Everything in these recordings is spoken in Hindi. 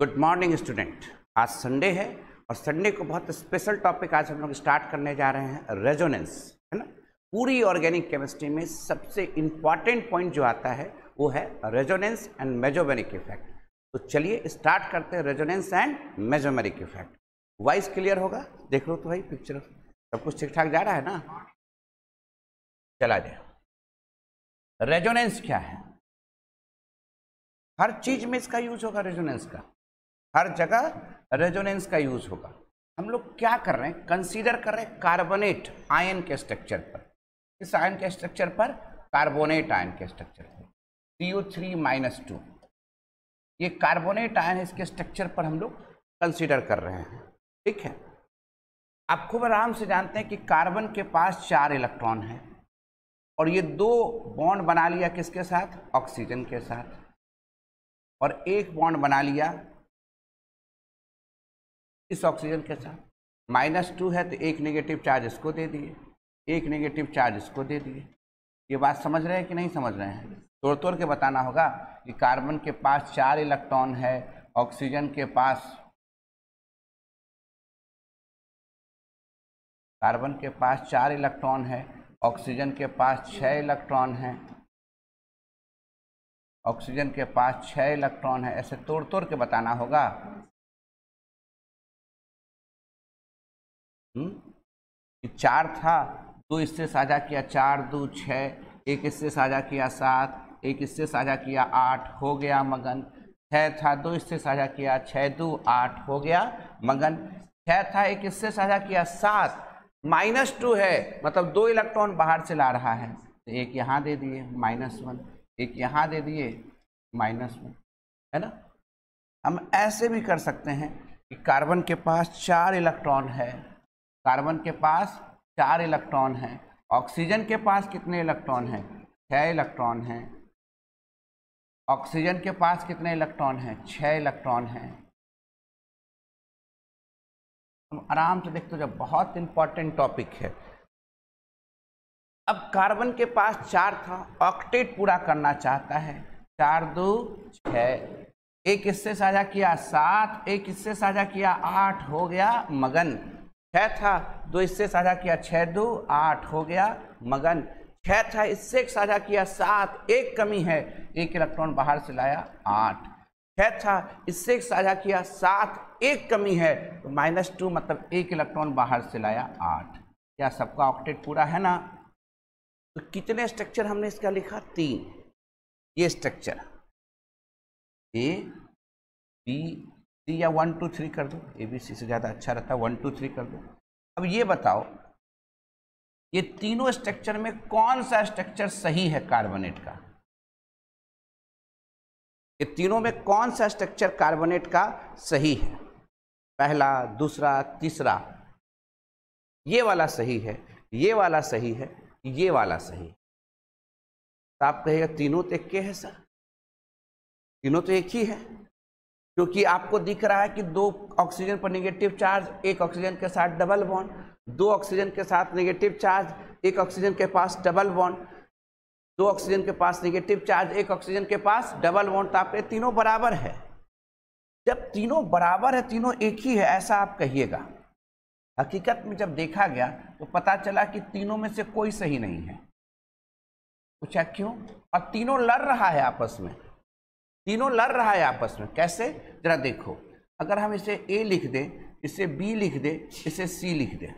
Good morning student. आज संडे है और संडे को बहुत स्पेशल टॉपिक आज हम लोग स्टार्ट करने जा रहे हैं, रेजोनेंस, है ना। पूरी ऑर्गेनिक केमिस्ट्री में सबसे इम्पॉर्टेंट पॉइंट जो आता है वो है रेजोनेंस एंड मेसोमेरिक इफेक्ट। तो चलिए स्टार्ट करते हैं resonance and mesomeric effect. Voice clear होगा? देख लो तो भाई पिक्चर सब कुछ ठीक ठाक जा रहा है ना। चला जाए। रेजोनेंस क्या है? हर चीज में इसका यूज होगा, रेजोनेंस का हर जगह रेजोनेंस का यूज होगा। हम लोग क्या कर रहे हैं, कंसीडर कर रहे हैं कार्बोनेट आयन के स्ट्रक्चर पर। इस आयन के स्ट्रक्चर पर, कार्बोनेट आयन के स्ट्रक्चर पर CO3-2, ये कार्बोनेट आयन इसके स्ट्रक्चर पर हम लोग कंसीडर कर रहे हैं। ठीक है, आप खूब आराम से जानते हैं कि कार्बन के पास 4 इलेक्ट्रॉन है और ये 2 बॉन्ड बना लिया किसके साथ? ऑक्सीजन के साथ, और एक बॉन्ड बना लिया इस ऑक्सीजन के साथ। -2 है तो एक नेगेटिव चार्ज इसको दे दिए, एक नेगेटिव चार्ज इसको दे दिए। ये बात समझ रहे हैं कि नहीं समझ रहे हैं? तोड़ तोड़ के बताना होगा कि कार्बन के पास 4 इलेक्ट्रॉन है, ऑक्सीजन के पास 4 इलेक्ट्रॉन है, ऑक्सीजन के पास 6 इलेक्ट्रॉन है, ऑक्सीजन के पास 6 इलेक्ट्रॉन है। ऐसे तोड़ तोड़ के बताना होगा। कि 4 था, 2 इससे साझा किया, 4 2 6, एक इससे साझा किया 7, एक इससे साझा किया 8, हो गया मगन। 6 था, 2 इससे साझा किया, 6 2 8, हो गया मगन। 6 था, एक इससे साझा किया 7, -2 है मतलब 2 इलेक्ट्रॉन बाहर से ला रहा है तो एक यहाँ दे दिए -1, एक यहाँ दे दिए -1, है ना। हम ऐसे भी कर सकते हैं कि कार्बन के पास 4 इलेक्ट्रॉन है, कार्बन के पास 4 इलेक्ट्रॉन है, ऑक्सीजन के पास कितने इलेक्ट्रॉन हैं? 6 इलेक्ट्रॉन हैं। ऑक्सीजन के पास कितने इलेक्ट्रॉन हैं? 6 इलेक्ट्रॉन हैं। हम आराम से देखते हो, जब बहुत इंपॉर्टेंट टॉपिक है। अब कार्बन के पास 4 था, ऑक्टेट पूरा करना चाहता है, 4 2 6, एक इससे साझा किया 7, एक इससे साझा किया 8, हो गया मगन। 6 था, 2 इससे साझा किया 6 2 8, हो गया मगन। 6 था, इससे एक साझा किया 7, एक कमी है, एक इलेक्ट्रॉन बाहर से लाया 8। 6 था, इससे एक साझा किया 7, एक कमी है तो -2 मतलब एक इलेक्ट्रॉन बाहर से लाया 8। क्या सबका ऑक्टेट पूरा है ना? तो कितने स्ट्रक्चर हमने इसका लिखा? 3। ये स्ट्रक्चर A B C या 1 2 3 कर दो, ABC से ज़्यादा अच्छा रहता है, 1 2 3 कर दो। अब ये बताओ, ये तीनों स्ट्रक्चर में कौन सा स्ट्रक्चर सही है कार्बोनेट का? ये तीनों में कौन सा स्ट्रक्चर कार्बोनेट का सही है? पहला, दूसरा, तीसरा। ये वाला सही है, ये वाला सही है, ये वाला सही है। तो आप कहिएगा तीनों तो एक के है सर, तीनों तो एक ही है, क्योंकि आपको दिख रहा है कि 2 ऑक्सीजन पर नेगेटिव चार्ज, एक ऑक्सीजन के साथ डबल बॉन्ड, 2 ऑक्सीजन के साथ नेगेटिव चार्ज, एक ऑक्सीजन के पास डबल बॉन्ड, 2 ऑक्सीजन के पास नेगेटिव चार्ज, एक ऑक्सीजन के पास डबल बॉन्ड। तो आप ये तीनों बराबर है। जब तीनों बराबर है, तीनों एक ही है, ऐसा आप कहिएगा। हकीकत में जब देखा गया तो पता चला कि तीनों में से कोई सही नहीं है। पूछा क्यों? और तीनों लड़ रहा है आपस में, तीनों लड़ रहा है आपस में। कैसे? जरा देखो, अगर हम इसे A लिख दें, इसे B लिख दें, इसे C लिख दें।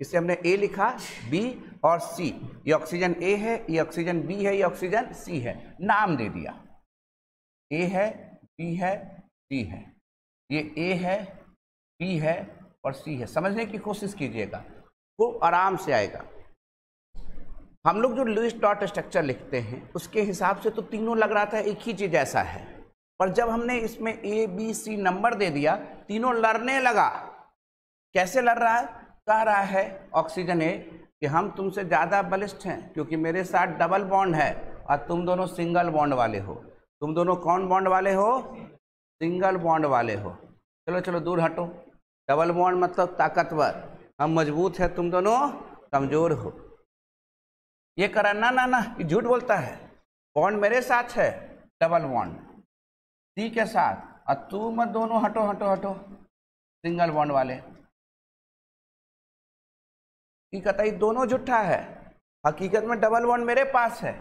इसे हमने A लिखा, B और C। ये ऑक्सीजन A है, ये ऑक्सीजन B है, ये ऑक्सीजन C है। नाम दे दिया, A है, B है, C है। ये A है, B है और C है। समझने की कोशिश कीजिएगा, खूब आराम से आएगा। हम लोग जो लुईस डॉट स्ट्रक्चर लिखते हैं उसके हिसाब से तो तीनों लग रहा था एक ही चीज ऐसा है, पर जब हमने इसमें A B C नंबर दे दिया, तीनों लड़ने लगा। कैसे लड़ रहा है? कह रहा है ऑक्सीजन A कि हम तुमसे ज़्यादा बलिष्ठ हैं क्योंकि मेरे साथ डबल बॉन्ड है और तुम दोनों सिंगल बॉन्ड वाले हो। तुम दोनों कौन बॉन्ड वाले हो? सिंगल बॉन्ड वाले हो। चलो चलो दूर हटो। डबल बॉन्ड मतलब ताकतवर, हम मजबूत है, तुम दोनों कमजोर हो। ये करा ना ना ना, ये झूठ बोलता है। बॉन्ड मेरे साथ है, डबल बॉन्ड C के साथ, और तुम दोनों हटो हटो हटो, सिंगल बॉन्ड वाले की कतई दोनों झूठा है। हकीकत में डबल बॉन्ड मेरे पास है,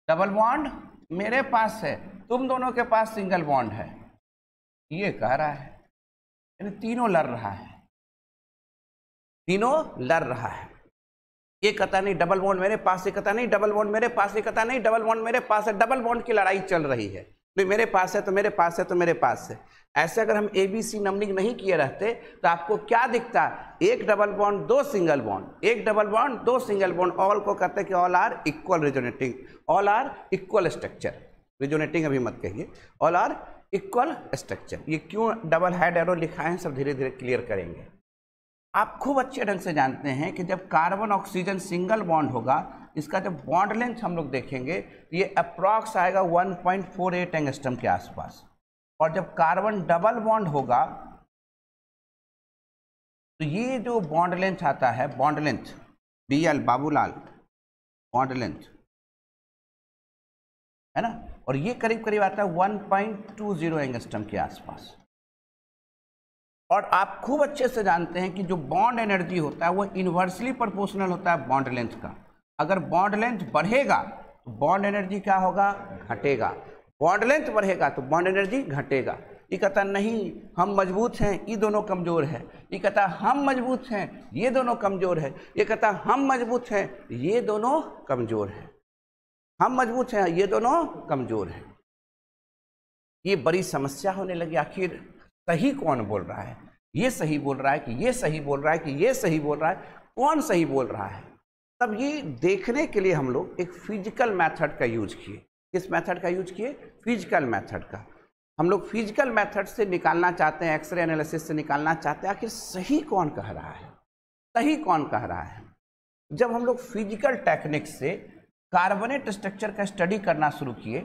डबल बॉन्ड मेरे पास है, तुम दोनों के पास सिंगल बॉन्ड है, ये कह रहा है। यानी तीनों लड़ रहा है, तीनों लड़ रहा है। ये कहता नहीं डबल बॉन्ड मेरे पास, ये कहता नहीं डबल बॉन्ड मेरे पास, ये कहता नहीं डबल बॉन्ड मेरे पास है। डबल बॉन्ड की लड़ाई चल रही है, नहीं मेरे पास है तो मेरे पास है तो मेरे पास है। ऐसे अगर हम ABC नंबरिंग नहीं किए रहते तो आपको क्या दिखता, एक डबल बॉन्ड दो सिंगल बॉन्ड, एक डबल बॉन्ड दो सिंगल बॉन्ड, ऑल को कहते हैं कि all are equal resonating, all are equal structure. Resonating अभी मत कहिए, ऑल आर इक्वल स्ट्रक्चर। ये क्यों डबल हेड एरो लिखा है सब धीरे धीरे क्लियर करेंगे। आप खूब अच्छे ढंग से जानते हैं कि जब कार्बन ऑक्सीजन सिंगल बॉन्ड होगा, इसका जब बॉन्ड लेंथ हम लोग देखेंगे तो ये अप्रॉक्स आएगा 1.48 एंगस्ट्रम के आसपास। और जब कार्बन डबल बॉन्ड होगा तो ये जो बॉन्ड लेंथ आता है, bond length BL Babulal, bond length है ना, और ये करीब करीब आता है 1.20 एंगस्ट्रम के आसपास। और आप खूब अच्छे से जानते हैं कि जो बॉन्ड एनर्जी होता है वो इन्वर्सली प्रोपोर्शनल होता है बॉन्ड लेंथ का। अगर बॉन्ड लेंथ बढ़ेगा तो बॉन्ड एनर्जी क्या होगा, घटेगा। बॉन्ड लेंथ बढ़ेगा तो बॉन्ड एनर्जी घटेगा। ये कहता नहीं हम मजबूत हैं, ये दोनों कमजोर है। ये कहता हम मजबूत हैं, ये दोनों कमजोर है। ये कहता हम मजबूत हैं, ये दोनों कमजोर है। हम मजबूत हैं, ये दोनों कमजोर है। ये बड़ी समस्या होने लगी, आखिर सही कौन बोल रहा है? ये सही बोल रहा है कि ये सही बोल रहा है कि ये सही बोल रहा है, कौन सही बोल रहा है? तब ये देखने के लिए हम लोग एक फिजिकल मेथड का यूज किए। किस मेथड का यूज किए? फिजिकल मेथड का। हम लोग फिजिकल मेथड से निकालना चाहते हैं, एक्सरे एनालिसिस से निकालना चाहते हैं आखिर सही कौन कह रहा है, सही कौन कह रहा है। जब हम लोग फिजिकल टेक्निक से कार्बोनेट स्ट्रक्चर का स्टडी करना शुरू किए,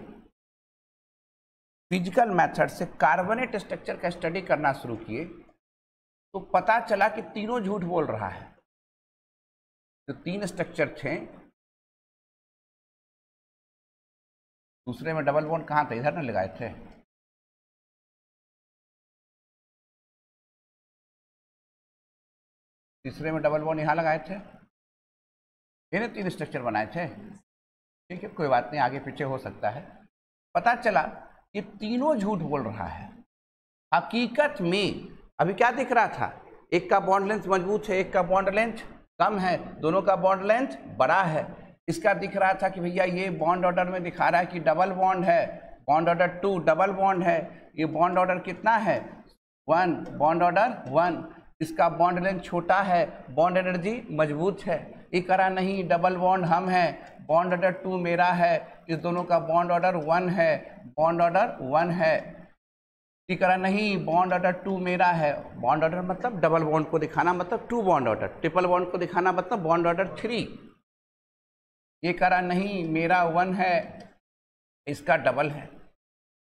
फिजिकल मेथड से कार्बोनेट स्ट्रक्चर का स्टडी करना शुरू किए, तो पता चला कि तीनों झूठ बोल रहा है। जो तीन स्ट्रक्चर थे, दूसरे में डबल बॉन्ड कहाँ थे? इधर ना लगाए थे। तीसरे में डबल बॉन्ड यहाँ लगाए थे, इन्हें तीन स्ट्रक्चर बनाए थे। ठीक है, कोई बात नहीं, आगे पीछे हो सकता है। पता चला ये तीनों झूठ बोल रहा है। हकीकत में अभी क्या दिख रहा था? एक का बॉन्ड लेंथ मजबूत है, एक का बॉन्ड लेंथ कम है, दोनों का बॉन्ड लेंथ बड़ा है। इसका दिख रहा था कि भैया ये बॉन्ड ऑर्डर में दिखा रहा है कि डबल बॉन्ड है, बॉन्ड ऑर्डर 2 डबल बॉन्ड है। ये बॉन्ड ऑर्डर कितना है? 1, बॉन्ड ऑर्डर 1। इसका बॉन्ड लेंथ छोटा है, बॉन्ड एनर्जी मजबूत है। ये करा नहीं डबल बॉन्ड हम है, बॉन्ड ऑर्डर 2 मेरा है, इस दोनों का बॉन्ड ऑर्डर 1 है, बॉन्ड ऑर्डर 1 है। ये करा नहीं बॉन्ड ऑर्डर 2 मेरा है, बॉन्ड ऑर्डर मतलब डबल बॉन्ड को दिखाना मतलब 2 बॉन्ड ऑर्डर, ट्रिपल बॉन्ड को दिखाना मतलब बॉन्ड ऑर्डर 3। ये करा नहीं मेरा 1 है, इसका डबल है।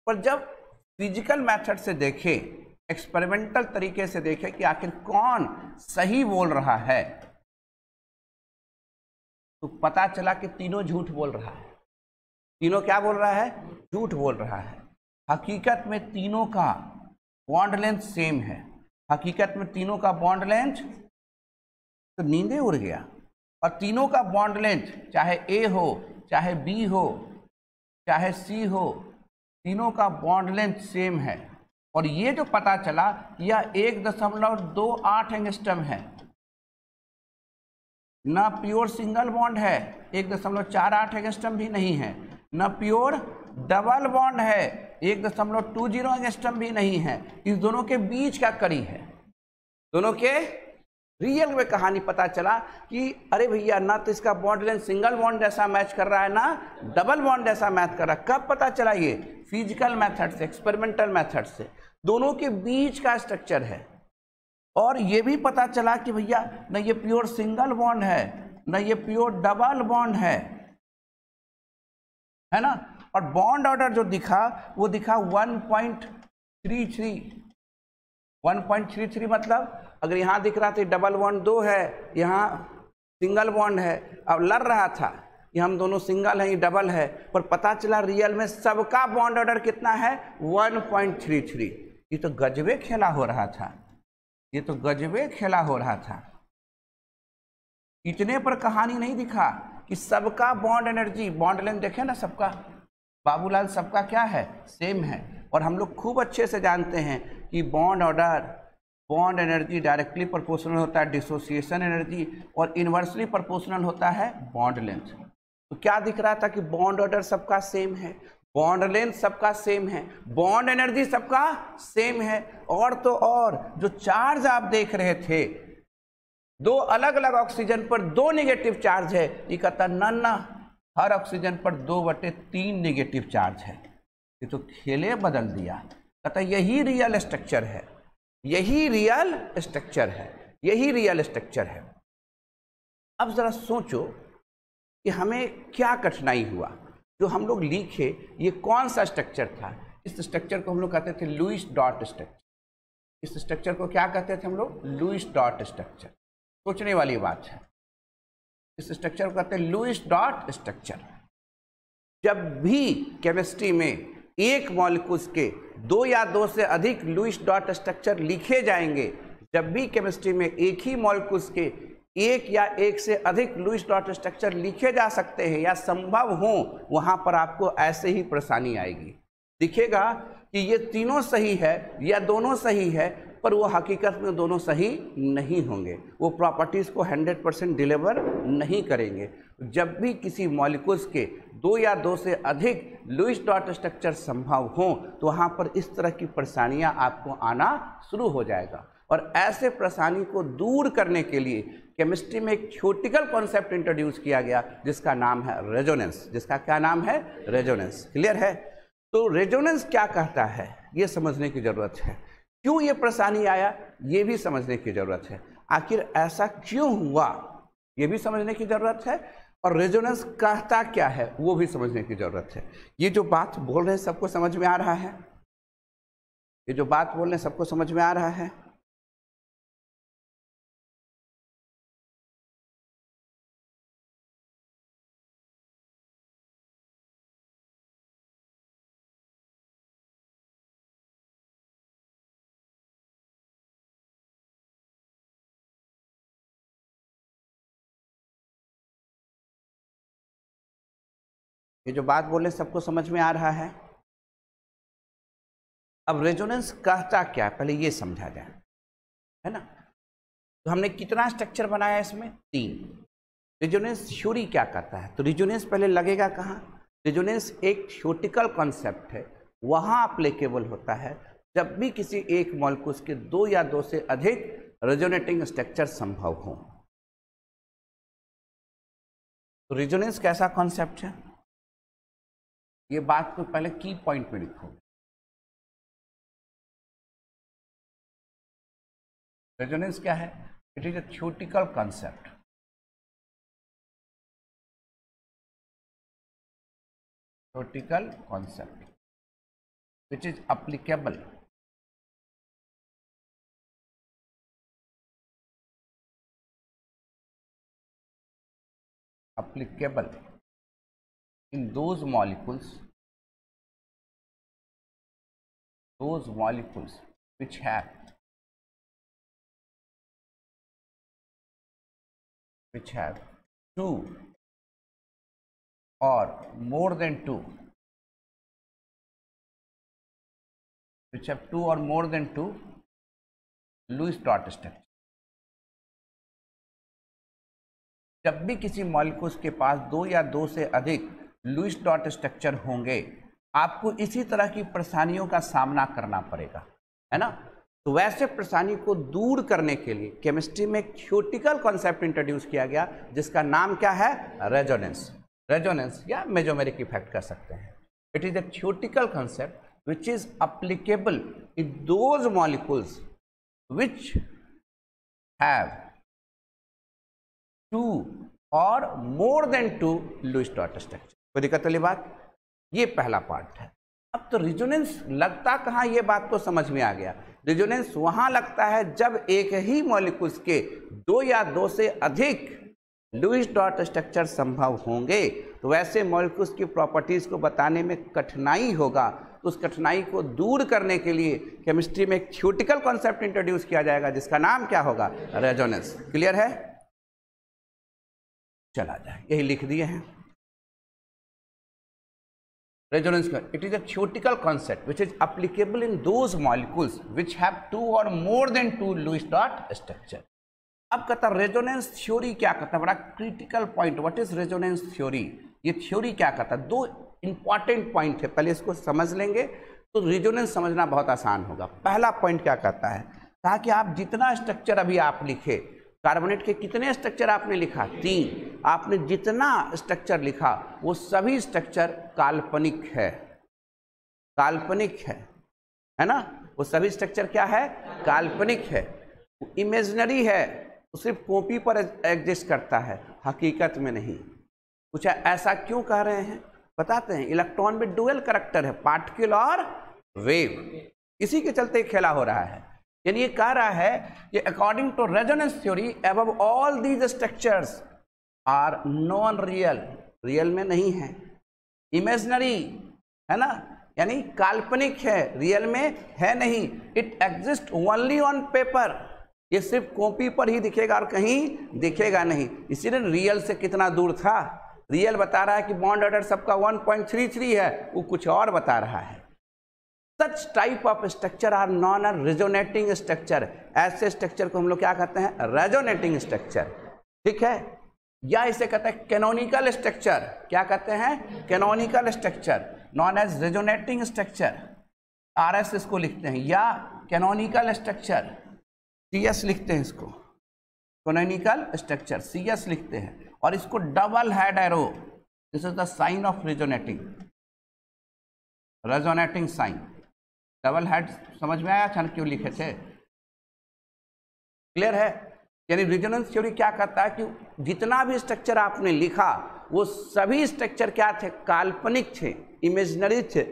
पर जब फिजिकल मेथड से देखे, एक्सपेरिमेंटल तरीके से देखे कि आखिर कौन सही बोल रहा है, तो पता चला कि तीनों झूठ बोल रहा है। तीनों क्या बोल रहा है? झूठ बोल रहा है। हकीकत में तीनों का बॉन्ड लेंथ सेम है। हकीकत में तीनों का बॉन्ड लेंथ, तो नींदे उड़ गया। और तीनों का बॉन्ड लेंथ चाहे A हो, चाहे B हो, चाहे C हो, तीनों का बॉन्ड लेंथ सेम है। और ये जो पता चला यह 1.28 एंगस्ट्रम है, ना प्योर सिंगल बॉन्ड है, 1.48 एंगस्ट्रम भी नहीं है, ना प्योर डबल बॉन्ड है, 1.20 एंगस्ट्रम भी नहीं है। इस दोनों के बीच का कड़ी है। दोनों के रियल में कहानी पता चला कि अरे भैया ना तो इसका बॉन्ड लेंथ सिंगल बॉन्ड जैसा मैच कर रहा है, ना डबल बॉन्ड जैसा मैच कर रहा है। कब पता चला? ये फिजिकल मेथड से, एक्सपेरिमेंटल मेथड से। दोनों के बीच का स्ट्रक्चर है। और ये भी पता चला कि भैया न ये प्योर सिंगल बॉन्ड है, न ये प्योर डबल बॉन्ड है ना। और बॉन्ड ऑर्डर जो दिखा वो दिखा 1.33। 1.33 मतलब अगर यहाँ दिख रहा था डबल बॉन्ड 2 है, यहाँ सिंगल बॉन्ड है, अब लड़ रहा था, कि हम दोनों सिंगल हैं, ये डबल है, पर पता चला रियल में सबका बॉन्ड ऑर्डर कितना है 1.33। ये तो गजबे खेला हो रहा था, ये तो गजबे खेला हो रहा था। इतने पर कहानी नहीं दिखा कि सबका बॉन्ड एनर्जी, बॉन्ड लेंथ देखे ना सबका, बाबूलाल सबका क्या है, सेम है। और हम लोग खूब अच्छे से जानते हैं कि bond order, bond energy directly proportional होता है डिसोसिएशन एनर्जी, और इन्वर्सली प्रोपोर्शनल होता है बॉन्ड लेंथ। तो क्या दिख रहा था कि बॉन्ड ऑर्डर सबका सेम है, बॉन्ड लेंथ सबका सेम है, बॉन्ड एनर्जी सबका सेम है। और तो और जो चार्ज आप देख रहे थे, दो अलग अलग ऑक्सीजन पर 2 नेगेटिव चार्ज है, ये कहता ना हर ऑक्सीजन पर 2/3 नेगेटिव चार्ज है। ये तो खेले बदल दिया, कहता यही रियल स्ट्रक्चर है, यही रियल स्ट्रक्चर है, यही रियल स्ट्रक्चर है। अब जरा सोचो कि हमें क्या कठिनाई हुआ जो हम लोग लिखे, ये कौन सा स्ट्रक्चर था। इस स्ट्रक्चर को हम लोग कहते थे लुईस डॉट स्ट्रक्चर। इस स्ट्रक्चर को क्या कहते थे हम लोग, लुईस डॉट स्ट्रक्चर। सोचने वाली बात है, इस स्ट्रक्चर को कहते हैं लुईस डॉट स्ट्रक्चर। जब भी केमिस्ट्री में एक मॉलिक्यूल्स के 2 या 2 से अधिक लुईस डॉट स्ट्रक्चर लिखे जाएंगे, जब भी केमिस्ट्री में एक ही मॉलिक्यूल्स के 1 या 1 से अधिक लुईस डॉट स्ट्रक्चर लिखे जा सकते हैं या संभव हो, वहां पर आपको ऐसे ही परेशानी आएगी। दिखेगा कि ये तीनों सही है या दोनों सही है, पर वो हकीकत में दोनों सही नहीं होंगे, वो प्रॉपर्टीज़ को 100% डिलीवर नहीं करेंगे। जब भी किसी मॉलिक्यूल्स के 2 या 2 से अधिक लुईस डॉट स्ट्रक्चर संभव हो, तो वहाँ पर इस तरह की परेशानियाँ आपको आना शुरू हो जाएगा। और ऐसे परेशानी को दूर करने के लिए केमिस्ट्री में एक थ्योरेटिकल कॉन्सेप्ट इंट्रोड्यूस किया गया जिसका नाम है रेजोनेंस। जिसका क्या नाम है, रेजोनेंस। क्लियर है? तो रेजोनेंस क्या कहता है ये समझने की ज़रूरत है। क्यों ये परेशानी आया ये भी समझने की ज़रूरत है। आखिर ऐसा क्यों हुआ ये भी समझने की ज़रूरत है, और रेजोनेंस कहता क्या है वो भी समझने की ज़रूरत है। ये जो बात बोल रहे हैं सबको समझ में आ रहा है? ये जो बात बोल रहे हैं सबको समझ में आ रहा है? ये जो बात बोले सबको समझ में आ रहा है? अब रेजोनेंस कहता क्या है पहले ये समझा जाए, है ना। तो हमने कितना स्ट्रक्चर बनाया इसमें, 3। रेजोनेंस थ्योरी क्या कहता है, तो रेजोनेंस पहले लगेगा कहाँ, रेजोनेंस एक थ्योरेटिकल कॉन्सेप्ट है, वहाँ अप्लीकेबल होता है जब भी किसी एक मॉलिक्यूल्स के 2 या 2 से अधिक रेजोनेटिंग स्ट्रक्चर संभव हो। तो रेजोनेंस कैसा कॉन्सेप्ट है, ये बात को पहले की पॉइंट में लिखो। रेजोनेंस क्या है, it is a theoretical concept. Theoretical concept which is applicable in those molecules which have two or more than two Lewis dot structure. जब भी किसी मॉलिक्यूल्स के पास 2 या 2 से अधिक लुईस डॉट स्ट्रक्चर होंगे, आपको इसी तरह की परेशानियों का सामना करना पड़ेगा, है ना। तो वैसे परेशानी को दूर करने के लिए केमिस्ट्री में एक थ्योरेटिकल कॉन्सेप्ट इंट्रोड्यूस किया गया जिसका नाम क्या है, रेजोनेंस। रेजोनेंस या मेजोमेरिक इफेक्ट कह सकते हैं। It is a theoretical concept which is applicable in those molecules which have 2 or more than 2 Lewis dot structure. कोई दिक्कत वाली बात? ये पहला पार्ट है। अब तो रेजोनेंस लगता कहाँ, ये बात तो समझ में आ गया। रेजोनेंस वहाँ लगता है जब एक ही मॉलिक्यूल्स के 2 या 2 से अधिक लुईस डॉट स्ट्रक्चर संभव होंगे तो वैसे मॉलिक्यूल्स की प्रॉपर्टीज को बताने में कठिनाई होगा। तो उस कठिनाई को दूर करने के लिए केमिस्ट्री में एक थ्योरेटिकल कॉन्सेप्ट इंट्रोड्यूस किया जाएगा जिसका नाम क्या होगा? रेजोनेंस। क्लियर है? चला जाए, यही लिख दिए हैं resonance. It is a theoretical concept which is applicable in those molecules which have two or more than two Lewis dot structure. अब कहता रेजोनेंस थ्योरी क्या कहता है? बड़ा critical point. What is resonance theory? ये थ्योरी क्या कहता है? दो इंपॉर्टेंट पॉइंट है, पहले इसको समझ लेंगे तो रेजोनेंस समझना बहुत आसान होगा। पहला पॉइंट क्या कहता है? कहा कि आप जितना स्ट्रक्चर अभी आप लिखे, कार्बोनेट के कितने स्ट्रक्चर आपने लिखा? 3। आपने जितना स्ट्रक्चर लिखा वो सभी स्ट्रक्चर काल्पनिक है। काल्पनिक है ना? वो सभी स्ट्रक्चर क्या है? काल्पनिक है, इमेजिनरी है, वो सिर्फ कॉपी पर एग्जिस्ट करता है, हकीकत में नहीं। कुछ ऐसा क्यों कह रहे हैं बताते हैं। इलेक्ट्रॉन में डुअल करैक्टर है, पार्टिकल और वेव, इसी के चलते खेला हो रहा है। यानी ये कह रहा है कि according to resonance theory above all these structures are non real, real में नहीं है, इमेजिनरी है ना, यानी काल्पनिक है, रियल में है नहीं। It exist only on paper, ये सिर्फ कॉपी पर ही दिखेगा और कहीं दिखेगा नहीं। इसीलिए रियल से कितना दूर था। रियल बता रहा है कि बॉन्ड ऑर्डर सबका 1.33 है, वो कुछ और बता रहा है। Such type of structure are non are resonating structure. ऐसे स्ट्रक्चर को हम लोग क्या कहते हैं? Resonating structure. ठीक है, या इसे कहते हैं कैनोनिकल स्ट्रक्चर। क्या कहते हैं? Canonical structure non as resonating structure, RS इसको लिखते हैं, या कैनोनिकल स्ट्रक्चर CS लिखते हैं, इसको कैनोनिकल स्ट्रक्चर CS लिखते हैं। और इसको double head arrow, this is the sign of resonating, resonating sign. Double head समझ में आया छन क्यों लिखे थे? क्लियर है? यानी रेजोनेंस थ्योरी क्या कहता है कि जितना भी स्ट्रक्चर आपने लिखा वो सभी स्ट्रक्चर क्या थे? काल्पनिक थे, इमेजिनरी थे,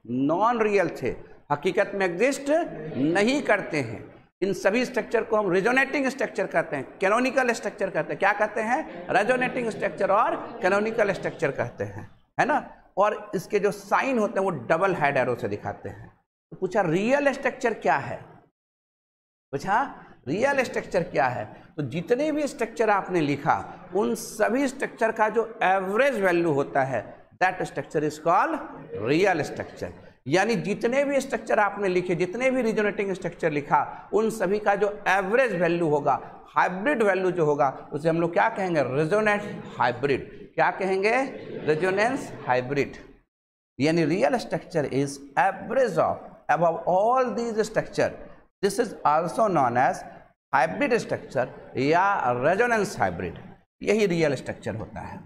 नॉन रियल थे, हकीकत में एग्जिस्ट नहीं करते हैं। इन सभी स्ट्रक्चर को हम रेजोनेटिंग स्ट्रक्चर कहते हैं, कैनोनिकल स्ट्रक्चर कहते हैं। क्या कहते हैं? रेजोनेटिंग स्ट्रक्चर और कैनोनिकल स्ट्रक्चर कहते हैं, है ना। और इसके जो साइन होते हैं वो डबल हेड एरो से दिखाते हैं। तो पूछा रियल स्ट्रक्चर क्या है? पूछा रियल स्ट्रक्चर क्या है? तो जितने भी स्ट्रक्चर आपने लिखा उन सभी स्ट्रक्चर का जो एवरेज वैल्यू होता है that structure is called real structure. यानी जितने भी स्ट्रक्चर आपने लिखे, जितने भी रेजोनेटिंग स्ट्रक्चर लिखा, उन सभी का जो एवरेज वैल्यू होगा, हाइब्रिड वैल्यू जो होगा, उसे हम लोग क्या कहेंगे? Resonance hybrid. क्या कहेंगे? Resonance hybrid. यानी real structure is average of above all these structure, this is also known as hybrid structure या रेजोनेंस हाइब्रिड। यही रियल स्ट्रक्चर होता है।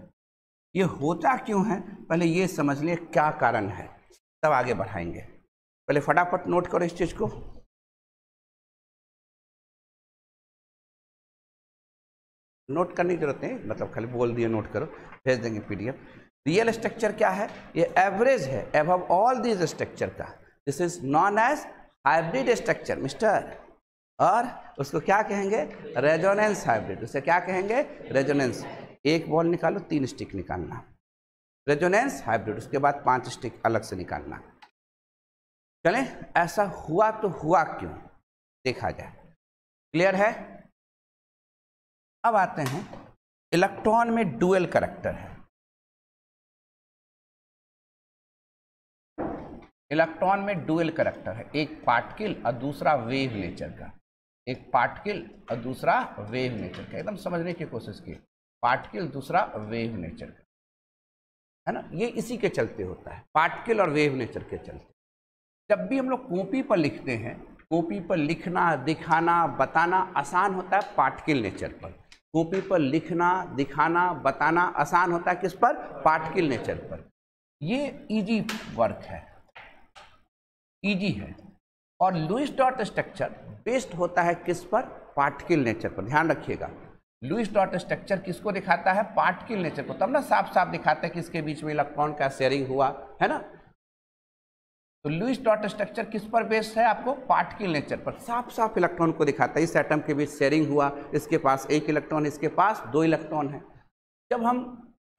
ये होता क्यों है पहले ये समझ लिए, क्या कारण है, तब आगे बढ़ाएंगे। पहले फटाफट नोट करो इस चीज को। नोट करने की जरूरत नहीं, मतलब खाली बोल दिए नोट करो, भेज देंगे PDF। रियल स्ट्रक्चर क्या है? ये एवरेज है अबव ऑल दीज स्ट्रक्चर का, this is non as hybrid structure mister. और उसको क्या कहेंगे? Resonance hybrid. उसे क्या कहेंगे? रेजोनेंस। एक बॉल निकालो, 3 स्टिक निकालना, रेजोनेंस हाइब्रिड। उसके बाद 5 स्टिक अलग से निकालना। चलें, ऐसा हुआ तो हुआ क्यों, देखा जाए। क्लियर है? अब आते हैं, इलेक्ट्रॉन में डुअल करैक्टर है। इलेक्ट्रॉन में डुअल करैक्टर है, एक पार्टिकल और दूसरा वेव नेचर का। एक पार्टिकल और दूसरा वेव नेचर का। एकदम समझने की कोशिश की, पार्टिकल दूसरा वेव नेचर का, है ना। ये इसी के चलते होता है, पार्टिकल और वेव नेचर के चलते। जब भी हम लोग कॉपी पर लिखते हैं, कॉपी पर लिखना, दिखाना, बताना आसान होता है पार्टिकल नेचर पर। कॉपी पर लिखना, दिखाना, बताना आसान होता है किस पर? पार्टिकल नेचर पर। ये इजी वर्क है, इजी है। और लुईस डॉट स्ट्रक्चर बेस्ड होता है किस पर? पार्टिकल नेचर पर। ध्यान रखिएगा, लुईस डॉट स्ट्रक्चर किसको दिखाता है? पार्टिकल नेचर को। तब ना साफ साफ दिखाता है कि इसके बीच में इलेक्ट्रॉन का शेयरिंग हुआ, है ना। तो लुईस डॉट स्ट्रक्चर किस पर बेस्ड है? आपको पार्टिकल नेचर पर साफ साफ इलेक्ट्रॉन को दिखाता है। इस एटम के बीच शेयरिंग हुआ, इसके पास 1 इलेक्ट्रॉन, इसके पास 2 इलेक्ट्रॉन है। जब हम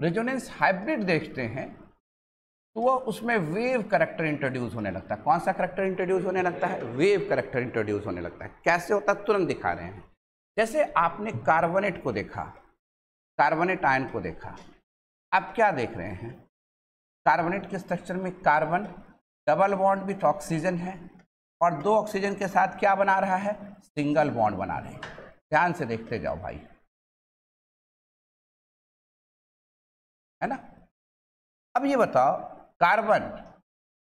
रेजोनेंस हाइब्रिड देखते हैं तो वो उसमें वेव करैक्टर इंट्रोड्यूस होने लगता है। कौन सा करैक्टर इंट्रोड्यूस होने लगता है? वेव करैक्टर इंट्रोड्यूस होने लगता है। कैसे होता है तुरंत दिखा रहे हैं। जैसे आपने कार्बोनेट को देखा, कार्बोनेट आयन को देखा, आप क्या देख रहे हैं? कार्बोनेट के स्ट्रक्चर में carbon double bond with oxygen है और 2 ऑक्सीजन के साथ क्या बना रहा है? सिंगल बॉन्ड बना रहे हैं। ध्यान से देखते जाओ भाई, है ना। अब ये बताओ, कार्बन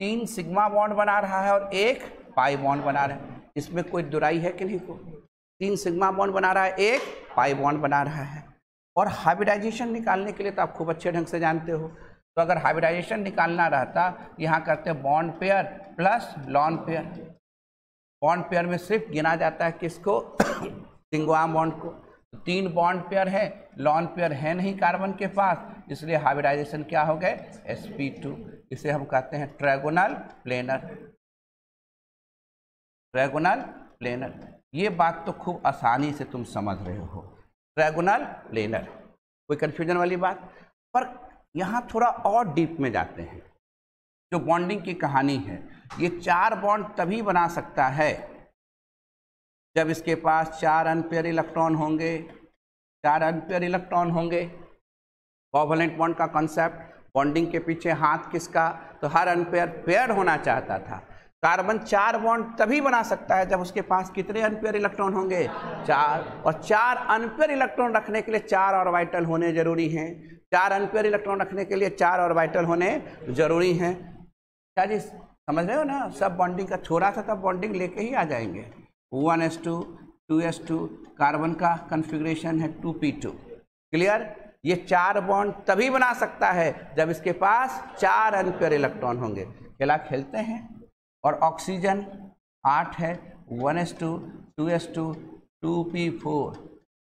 3 सिग्मा बॉन्ड बना रहा है और 1 पाई बॉन्ड बना रहा है। इसमें कोई दुराई है कि नहीं? को 3 सिग्मा बॉन्ड बना रहा है, 1 पाई बॉन्ड बना रहा है। और हाइब्रिडाइजेशन निकालने के लिए तो आप खूब अच्छे ढंग से जानते हो। तो अगर हाइब्रिडाइजेशन निकालना रहता, यहाँ करते हैं bond pair plus lone pair. Bond pair में सिर्फ गिना जाता है किसको? सिंगवा बॉन्ड को। 3 बॉन्ड पेयर है, लॉन पेयर है नहीं कार्बन के पास, इसलिए हाइब्रिडाइजेशन क्या हो गए? sp2। इसे हम कहते हैं ट्रायगोनल प्लेनर। ट्रायगोनल प्लेनर, ये बात तो खूब आसानी से तुम समझ रहे हो। ट्रायगोनल प्लेनर, कोई कंफ्यूजन वाली बात? पर यहाँ थोड़ा और डीप में जाते हैं। जो बॉन्डिंग की कहानी है, ये 4 बॉन्ड तभी बना सकता है जब इसके पास 4 अनपेयर इलेक्ट्रॉन होंगे। 4 अनपेयर इलेक्ट्रॉन होंगे। कोवैलेंट बॉन्ड का कॉन्सेप्ट, बॉन्डिंग के पीछे हाथ किसका? तो हर अनपेयर पेयर होना चाहता था। कार्बन 4 बॉन्ड तभी बना सकता है जब उसके पास कितने अनपेयर इलेक्ट्रॉन होंगे? 4। और 4 अनपेयर इलेक्ट्रॉन रखने के लिए 4 ऑर्बिटल होने जरूरी हैं। 4 अनपेयर इलेक्ट्रॉन रखने के लिए 4 ऑर्बिटल होने जरूरी हैं। क्या जी समझ रहे हो ना? सब बॉन्डिंग का छोड़ा था, तब बॉन्डिंग लेके ही आ जाएंगे। 1s2 2s2, कार्बन का कॉन्फ़िगरेशन है 2p2। क्लियर? ये 4 बॉन्ड तभी बना सकता है जब इसके पास 4 अनपेयर इलेक्ट्रॉन होंगे। खेला खेलते हैं। और ऑक्सीजन 8 है, 1s2 2s2 2p4।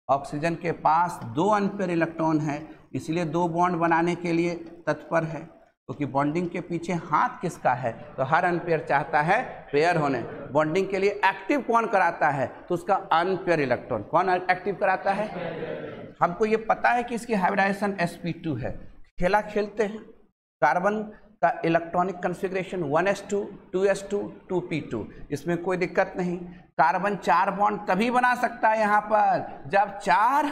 ऑक्सीजन के पास 2 अनपेयर इलेक्ट्रॉन है, इसलिए 2 बॉन्ड बनाने के लिए तत्पर है। क्योंकि बॉन्डिंग के पीछे हाथ किसका है? तो हर अनपेयर चाहता है पेयर होने। बॉन्डिंग के लिए एक्टिव कौन कराता है? तो उसका अनपेयर इलेक्ट्रॉन। कौन एक्टिव कराता है? हमको ये पता है कि इसकी हाइब्रिडाइजेशन sp2 है। खेला खेलते हैं। कार्बन का electronic configuration 1s2 2s2 2p2, इसमें कोई दिक्कत नहीं। कार्बन 4 बॉन्ड तभी बना सकता है यहाँ पर जब 4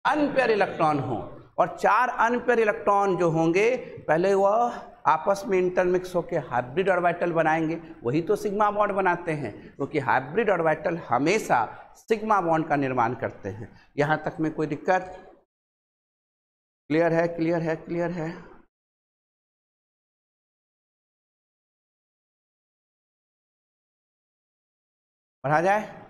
अनपेयर इलेक्ट्रॉन हो। और 4 अनपेयर इलेक्ट्रॉन जो होंगे, पहले वह आपस में इंटरमिक्स होकर हाइब्रिड ऑर्बिटल बनाएंगे। वही तो सिग्मा बॉन्ड बनाते हैं, क्योंकि हाइब्रिड ऑर्बिटल हमेशा सिग्मा बॉन्ड का निर्माण करते हैं। यहाँ तक में कोई दिक्कत? क्लियर है? क्लियर है? क्लियर है? पढ़ा जाए?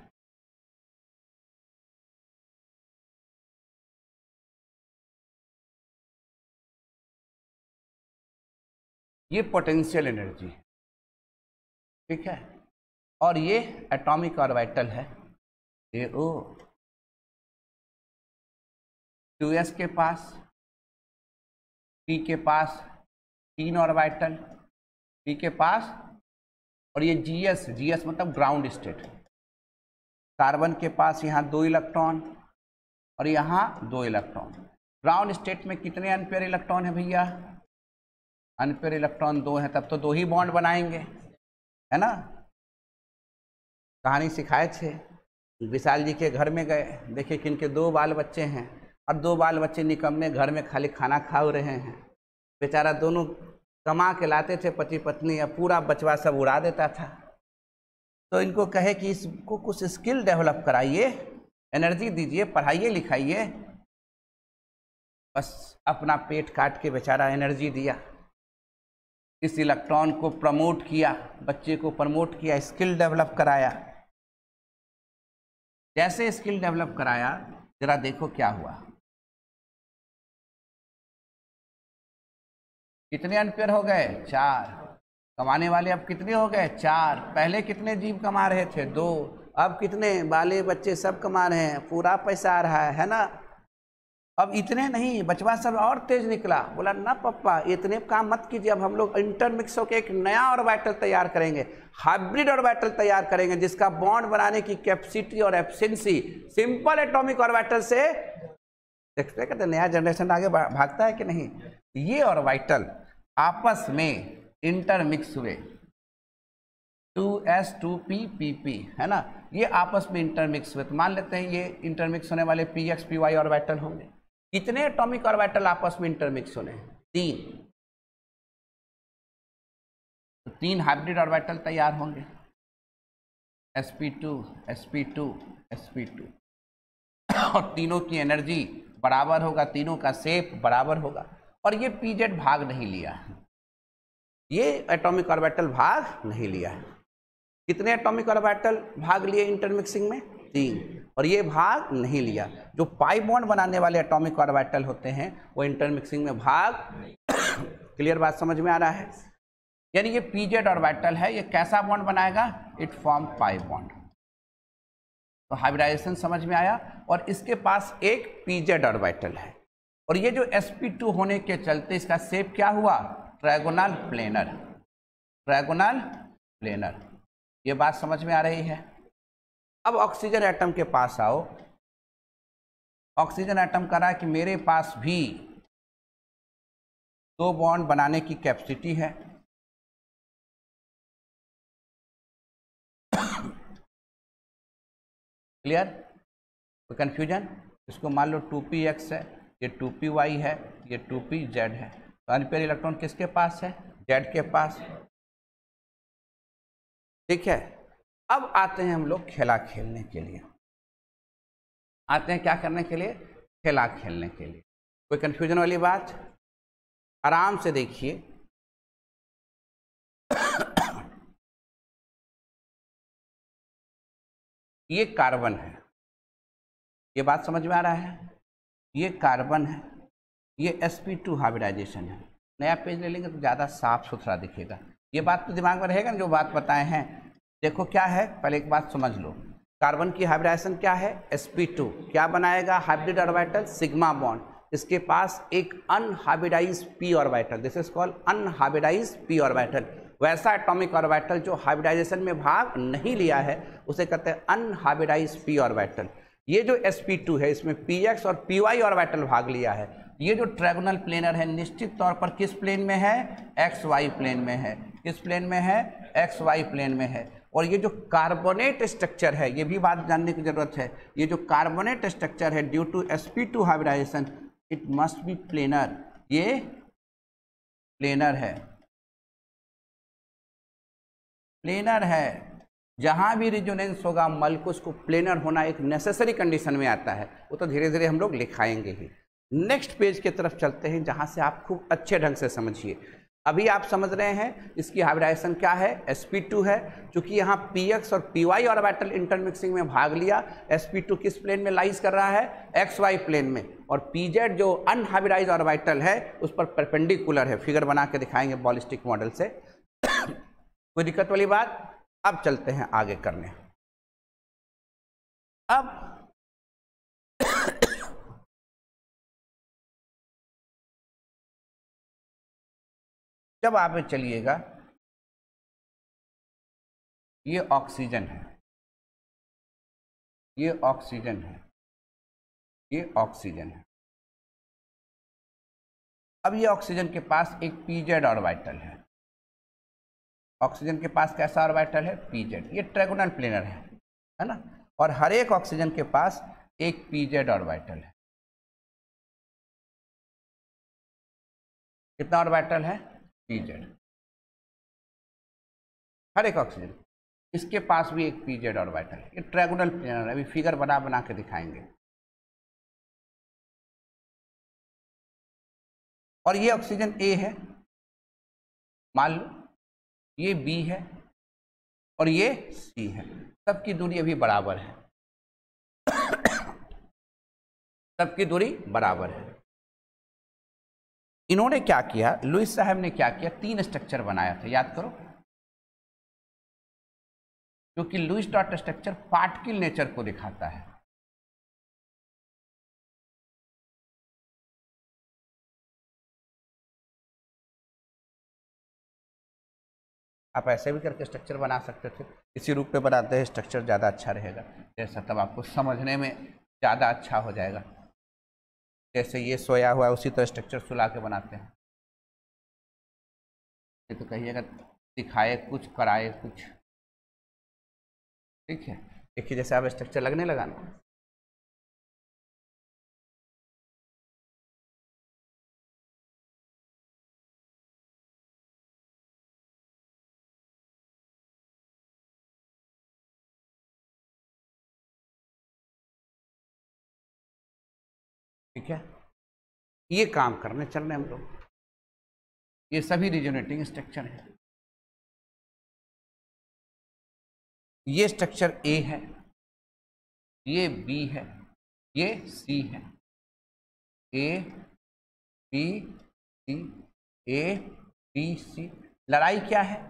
ये पोटेंशियल एनर्जी, ठीक है। और ये एटॉमिक ऑर्बिटल है। ये ओ 2s के पास, p के पास 3 ऑर्बिटल, p के पास, और ये gs मतलब ग्राउंड स्टेट। कार्बन के पास यहाँ 2 इलेक्ट्रॉन और यहाँ 2 इलेक्ट्रॉन। ग्राउंड स्टेट में कितने अनपेयर इलेक्ट्रॉन है भैया? अनपेयर इलेक्ट्रॉन 2 है, तब तो 2 ही बॉन्ड बनाएंगे, है ना। कहानी सिखाए थे। विशाल जी के घर में गए, देखे कि इनके 2 बाल बच्चे हैं और 2 बाल बच्चे निकम्मे घर में खाली खाना खा रहे हैं। बेचारा दोनों कमा के लाते थे पति पत्नी, या पूरा बचवा सब उड़ा देता था। तो इनको कहे कि इसको कुछ स्किल डेवलप कराइए, एनर्जी दीजिए, पढ़ाइए लिखाइए। बस अपना पेट काट के बेचारा एनर्जी दिया। इस इलेक्ट्रॉन को प्रमोट किया, बच्चे को प्रमोट किया, स्किल डेवलप कराया। जैसे स्किल डेवलप कराया, जरा देखो क्या हुआ। कितने अनपेयर हो गए? 4। कमाने वाले अब कितने हो गए? 4। पहले कितने जीव कमा रहे थे? 2। अब कितने? बाले बच्चे सब कमा रहे हैं, पूरा पैसा आ रहा है ना। अब इतने नहीं, बचवा सब और तेज निकला, बोला ना पापा इतने काम मत कीजिए, अब हम लोग इंटरमिक्स होकर एक नया ऑर्बिटल तैयार करेंगे, हाइब्रिड ऑर्बिटल तैयार करेंगे, जिसका बॉन्ड बनाने की कैपेसिटी और एफिशिएंसी सिंपल एटॉमिक ऑर्बिटल से, देखते कहते नया जनरेशन आगे भागता है कि नहीं। ये ऑर्बिटल आपस में इंटरमिक्स हुए, 2s2p है ना, ये आपस में इंटरमिक्स हुए, तो मान लेते हैं ये इंटरमिक्स होने वाले px py ऑर्बिटल होंगे। कितने एटॉमिक ऑर्बिटल आपस में इंटरमिक्स होने हैं? 3। तो 3 हाइब्रिड ऑर्बिटल तैयार होंगे, sp2 sp2 sp2 और तीनों की एनर्जी बराबर होगा, तीनों का शेप बराबर होगा, और ये pz भाग नहीं लिया, ये एटॉमिक ऑर्बिटल भाग नहीं लिया है। कितने एटॉमिक ऑर्बिटल भाग लिए इंटरमिक्सिंग में? 3, और ये भाग नहीं लिया। जो पाई बॉन्ड बनाने वाले एटॉमिक ऑर्बिटल होते हैं वो इंटरमिक्सिंग में भाग क्लियर बात समझ में आ रहा है? यानी ये pz ऑर्बिटल है, ये कैसा बॉन्ड बनाएगा? It form pi bond. तो हाइब्रिडाइजेशन समझ में आया। और इसके पास एक pz ऑर्बिटल है, और ये जो sp2 होने के चलते इसका शेप क्या हुआ? Trigonal planar, trigonal planar. ये बात समझ में आ रही है? अब ऑक्सीजन एटम के पास आओ। ऑक्सीजन एटम कह रहा है कि मेरे पास भी 2 बॉन्ड बनाने की कैपेसिटी है, क्लियर? कोई कंफ्यूजन? इसको मान लो 2px है, ये 2py है, ये 2pz है, तो अनपेयर इलेक्ट्रॉन किसके पास है? z के पास, ठीक है। अब आते हैं हम लोग खेला खेलने के लिए, आते हैं क्या करने के लिए? खेला खेलने के लिए। कोई कंफ्यूजन वाली बात? आराम से देखिए। ये कार्बन है, ये बात समझ में आ रहा है? ये कार्बन है, ये sp2 हाइब्रिडाइजेशन है। नया पेज ले लेंगे तो ज़्यादा साफ सुथरा दिखेगा। ये बात तो दिमाग में रहेगा ना जो बात बताए हैं। देखो क्या है, पहले एक बात समझ लो। कार्बन की हाइब्रिडाइजेशन क्या है? sp2 क्या बनाएगा? Hybrid orbital sigma bond. इसके पास एक unhybridised p orbital, this is called unhybridised p orbital. वैसा एटॉमिक ऑर्बिटल जो हाइब्रिडाइजेशन में भाग नहीं लिया है उसे कहते हैं अनहाइब्रिडाइज्ड p ऑर्बिटल। ये जो sp2 है इसमें px और py ऑर्बिटल भाग लिया है। ये जो ट्रायगोनल प्लेनर है निश्चित तौर पर किस प्लेन में है? xy प्लेन में है। किस प्लेन में है? xy प्लेन में है। और ये जो कार्बोनेट स्ट्रक्चर है, ये भी बात जानने की जरूरत है, ये जो कार्बोनेट स्ट्रक्चर है due to sp2 hybridization it must be planar. ये प्लेनर है, प्लेनर है। जहां भी रिजोनेंस होगा मल्कुस को प्लेनर होना एक नेसेसरी कंडीशन में आता है, वो तो धीरे धीरे हम लोग लिखाएंगे ही। नेक्स्ट पेज की तरफ चलते हैं जहां से आप खूब अच्छे ढंग से समझिए। अभी आप समझ रहे हैं इसकी हाइब्रिडाइजेशन क्या है? sp2 है। चूंकि यहाँ px और py ऑर्बिटल इंटरमिक्सिंग में भाग लिया, sp2 किस प्लेन में लाइज कर रहा है? xy प्लेन में। और pz जो अनहाइब्रिडाइज्ड ऑर्बिटल है उस पर परपेंडिकुलर है। फिगर बना के दिखाएंगे बॉलिस्टिक मॉडल से। कोई दिक्कत वाली बात? अब चलते हैं आगे करने। अब जब आप चलिएगा, ये ऑक्सीजन है, ये ऑक्सीजन है, ये ऑक्सीजन है। अब ये ऑक्सीजन के पास एक pz ऑर्बिटल है। ऑक्सीजन के पास कैसा ऑर्बिटल है? pz। ये ट्रायगोनल प्लेनर है ना। और हर एक ऑक्सीजन के पास एक pz ऑर्बिटल है। कितना ऑर्बिटल है? pz। हर एक ऑक्सीजन, इसके पास भी एक pz ऑर्बिटल है। ये ट्रायगोनल प्लेनर है। अभी फिगर बना के दिखाएंगे। और ये ऑक्सीजन A है, मान लो ये B है और ये C है। सबकी दूरी अभी बराबर है, सबकी दूरी बराबर है। इन्होंने क्या किया, लुईस साहब ने क्या किया? 3 स्ट्रक्चर बनाया था, याद करो। क्योंकि Lewis dot structure particle nature को दिखाता है। आप ऐसे भी करके स्ट्रक्चर बना सकते थे, इसी रूप में बनाते हैं स्ट्रक्चर ज़्यादा अच्छा रहेगा जैसा, तब आपको समझने में ज़्यादा अच्छा हो जाएगा। जैसे ये सोया हुआ है उसी तरह स्ट्रक्चर सुला के बनाते हैं। ये तो कहिएगा दिखाए कुछ कराए कुछ, ठीक है। देखिए जैसे आप स्ट्रक्चर लगने लगा ना, ठीक है। ये काम करने चल रहे हैं हम लोग, ये सभी रिजोनेटिंग स्ट्रक्चर है। ये स्ट्रक्चर ए है, ये बी है, ये सी है, ए बी सी, ए बी सी। लड़ाई क्या है?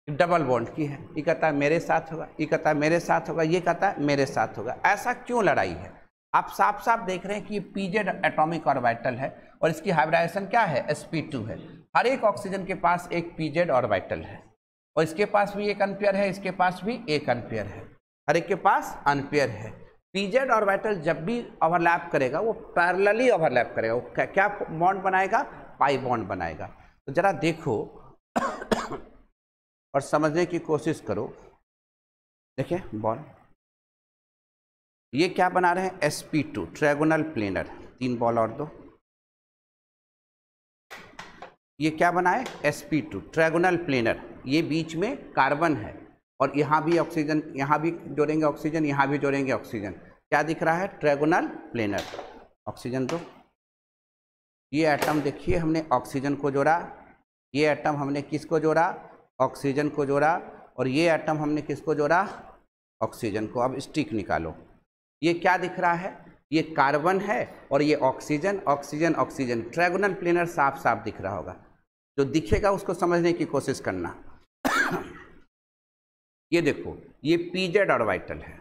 डबल बॉन्ड की है। ये कहता है मेरे साथ होगा, ये कहता है मेरे साथ होगा, ये कहता है मेरे साथ होगा। ऐसा क्यों लड़ाई है? आप साफ साफ देख रहे हैं कि ये पीजेड एटॉमिक ऑर्बिटल है और इसकी हाइब्रिडाइजेशन क्या है? sp2 है। हर एक ऑक्सीजन के पास एक पीजेड ऑर्बिटल है और इसके पास भी एक अनपेयर है, इसके पास भी एक अनपेयर है, हर एक के पास अनपेयर है। पीजेड ऑर्बिटल जब भी ओवरलैप करेगा वो पैरेलली ओवरलैप करेगा, वो क्या बॉन्ड बनाएगा? पाई बॉन्ड बनाएगा। तो जरा देखो और समझने की कोशिश करो। देखिए बॉन्ड, ये क्या बना रहे हैं? sp2 trigonal planar. 3 बॉल और दो। ये क्या बनाए? sp2 trigonal planar. ये बीच में कार्बन है और यहाँ भी ऑक्सीजन, यहाँ भी जोड़ेंगे ऑक्सीजन, यहाँ भी जोड़ेंगे ऑक्सीजन। क्या दिख रहा है? Trigonal planar. ऑक्सीजन दो। ये एटम देखिए हमने ऑक्सीजन को जोड़ा, ये एटम हमने किसको जोड़ा? ऑक्सीजन को जोड़ा, और ये एटम हमने किसको जोड़ा? ऑक्सीजन को। अब स्टिक निकालो। ये क्या दिख रहा है? ये कार्बन है और ये oxygen, oxygen oxygen. Trigonal planar साफ साफ दिख रहा होगा। जो दिखेगा उसको समझने की कोशिश करना। ये देखो, ये पीजेड ऑर्बिटल है,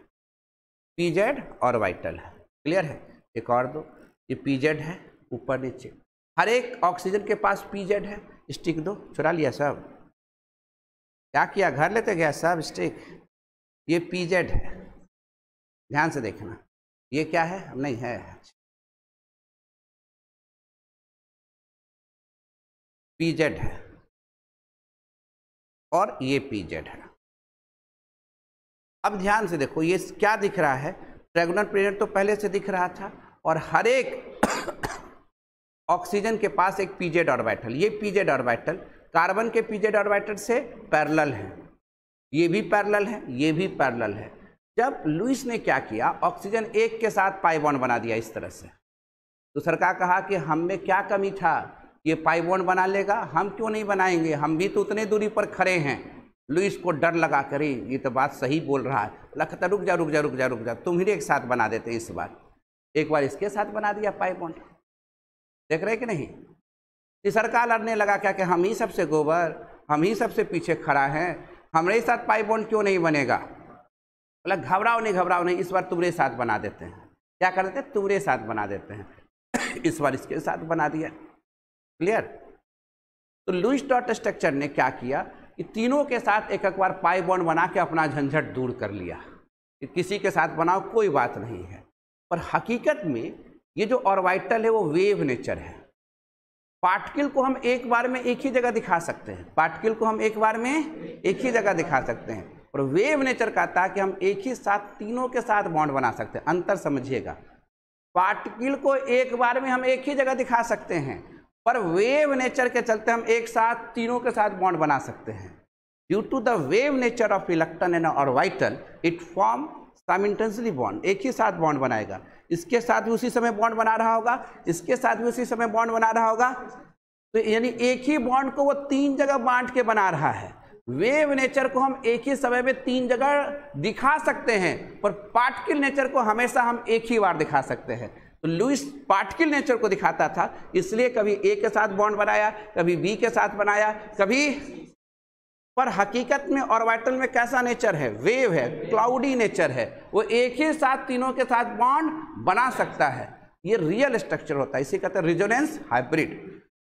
पीजेड ऑर्बिटल है। क्लियर है? एक और दो। ये पीजेड है, ऊपर नीचे हर एक ऑक्सीजन के पास पीजेड है। स्टिक दो। चुरा लिया सब? क्या किया? घर लेते गया सब स्टिक। ये पीजेड है, ध्यान से देखना। ये क्या है? नहीं है, पीजेड है और ये पीजेड है। अब ध्यान से देखो, ये क्या दिख रहा है? ट्रायगोनल प्लेनर तो पहले से दिख रहा था और हर एक ऑक्सीजन के पास एक पीजेड ऑर्बिटल। ये पीजेड ऑर्बिटल कार्बन के पीजेड ऑर्बिटल से पैरेलल है, ये भी पैरेलल है, ये भी पैरेलल है। जब लुईस ने क्या किया? ऑक्सीजन एक के साथ पाई बॉन्ड बना दिया इस तरह से। तो सरकार कहा कि हम में क्या कमी था? ये पाई बॉन्ड बना लेगा, हम क्यों नहीं बनाएंगे? हम भी तो उतने दूरी पर खड़े हैं। लुईस को डर लगा, करे ये तो बात सही बोल रहा है। लखता रुक जा रुक जा रुक जा रुक जा, तुम ही एक साथ बना देते हैं इस बार। एक बार इसके साथ बना दिया पाई बॉन्ड। देख रहे कि नहीं? सरकार लड़ने लगा क्या कि हम ही सबसे गोबर, हम ही सबसे पीछे खड़ा है, हमारे साथ पाई बॉन्ड क्यों नहीं बनेगा? बोला घबराओ नहीं घबराओ नहीं, इस बार तुम्हारे साथ बना देते हैं। क्या कर देते हैं? तुम्हारे साथ बना देते हैं। इस बार इसके साथ बना दिया। क्लियर? तो लुईस डॉट स्ट्रक्चर ने क्या किया कि तीनों के साथ एक एक बार पाई बॉन्ड बना के अपना झंझट दूर कर लिया कि किसी के साथ बनाओ कोई बात नहीं है। पर हकीकत में ये जो ऑर्बिटल है वो वेव नेचर है। पार्टिकल को हम एक बार में एक ही जगह दिखा सकते हैं, पार्टिकल को हम एक बार में एक ही जगह दिखा सकते हैं। और वेव नेचर कहता है कि हम एक ही साथ तीनों के साथ बॉन्ड बना सकते हैं। अंतर समझिएगा, पार्टिकल को एक बार में हम एक ही जगह दिखा सकते हैं, पर वेव नेचर के चलते हम एक साथ तीनों के साथ बॉन्ड बना सकते हैं। Due to the wave nature of electron and orbital it form simultaneously bond. एक ही साथ बॉन्ड बनाएगा, इसके साथ भी उसी समय बॉन्ड बना रहा होगा, इसके साथ भी उसी समय बॉन्ड बना रहा होगा। तो यानी एक ही बॉन्ड को वो 3 जगह बांट के बना रहा है। वेव नेचर को हम एक ही समय में 3 जगह दिखा सकते हैं, पर पार्टिकल नेचर को हमेशा हम एक ही बार दिखा सकते हैं। तो लुईस पार्टिकल नेचर को दिखाता था, इसलिए कभी ए के साथ बॉन्ड बनाया, कभी बी के साथ बनाया, कभी। पर हकीकत में ऑर्बिटल में कैसा नेचर है? वेव है, क्लाउडी नेचर है। वो एक ही साथ तीनों के साथ बॉन्ड बना सकता है। ये रियल स्ट्रक्चर होता है, इसे कहते हैं रेजोनेंस हाइब्रिड।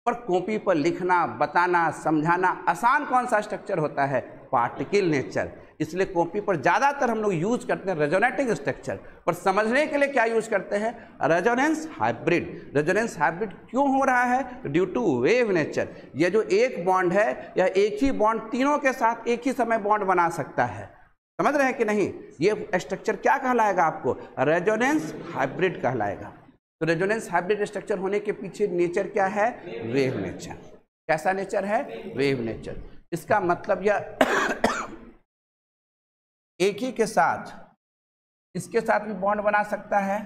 पर कॉपी पर लिखना, बताना, समझाना आसान कौन सा स्ट्रक्चर होता है? Particle nature. इसलिए कॉपी पर ज़्यादातर हम लोग यूज करते हैं रेजोनेटिंग स्ट्रक्चर, पर समझने के लिए क्या यूज करते हैं, रेजोनेंस हाइब्रिड। रेजोनेंस हाइब्रिड क्यों हो रहा है, ड्यू टू वेव नेचर। ये जो एक बॉन्ड है या एक ही बॉन्ड तीनों के साथ एक ही समय बॉन्ड बना सकता है, समझ रहे हैं कि नहीं। ये स्ट्रक्चर क्या कहलाएगा आपको, रेजोनेंस हाइब्रिड कहलाएगा। तो रेजोनेंस हाइब्रिड स्ट्रक्चर होने के पीछे नेचर क्या है, वेव नेचर। कैसा नेचर है, वेव नेचर। इसका मतलब यह एक ही के साथ इसके साथ भी बॉन्ड बना सकता है,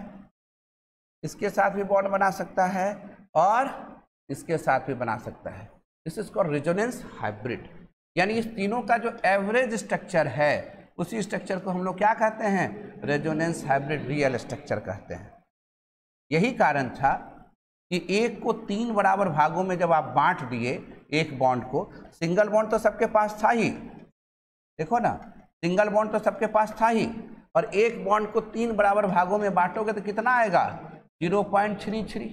इसके साथ भी बॉन्ड बना सकता है और इसके साथ भी बना सकता है। This is called resonance hybrid. यानी इस तीनों का जो एवरेज स्ट्रक्चर है उसी स्ट्रक्चर को हम लोग क्या कहते हैं, रेजोनेंस हाइब्रिड रियल स्ट्रक्चर कहते हैं। यही कारण था कि एक को 3 बराबर भागों में जब आप बांट दिए एक बॉन्ड को, सिंगल बॉन्ड तो सबके पास था ही, देखो ना, सिंगल बॉन्ड तो सबके पास था ही, और एक बॉन्ड को 3 बराबर भागों में बांटोगे तो कितना आएगा, 0.33।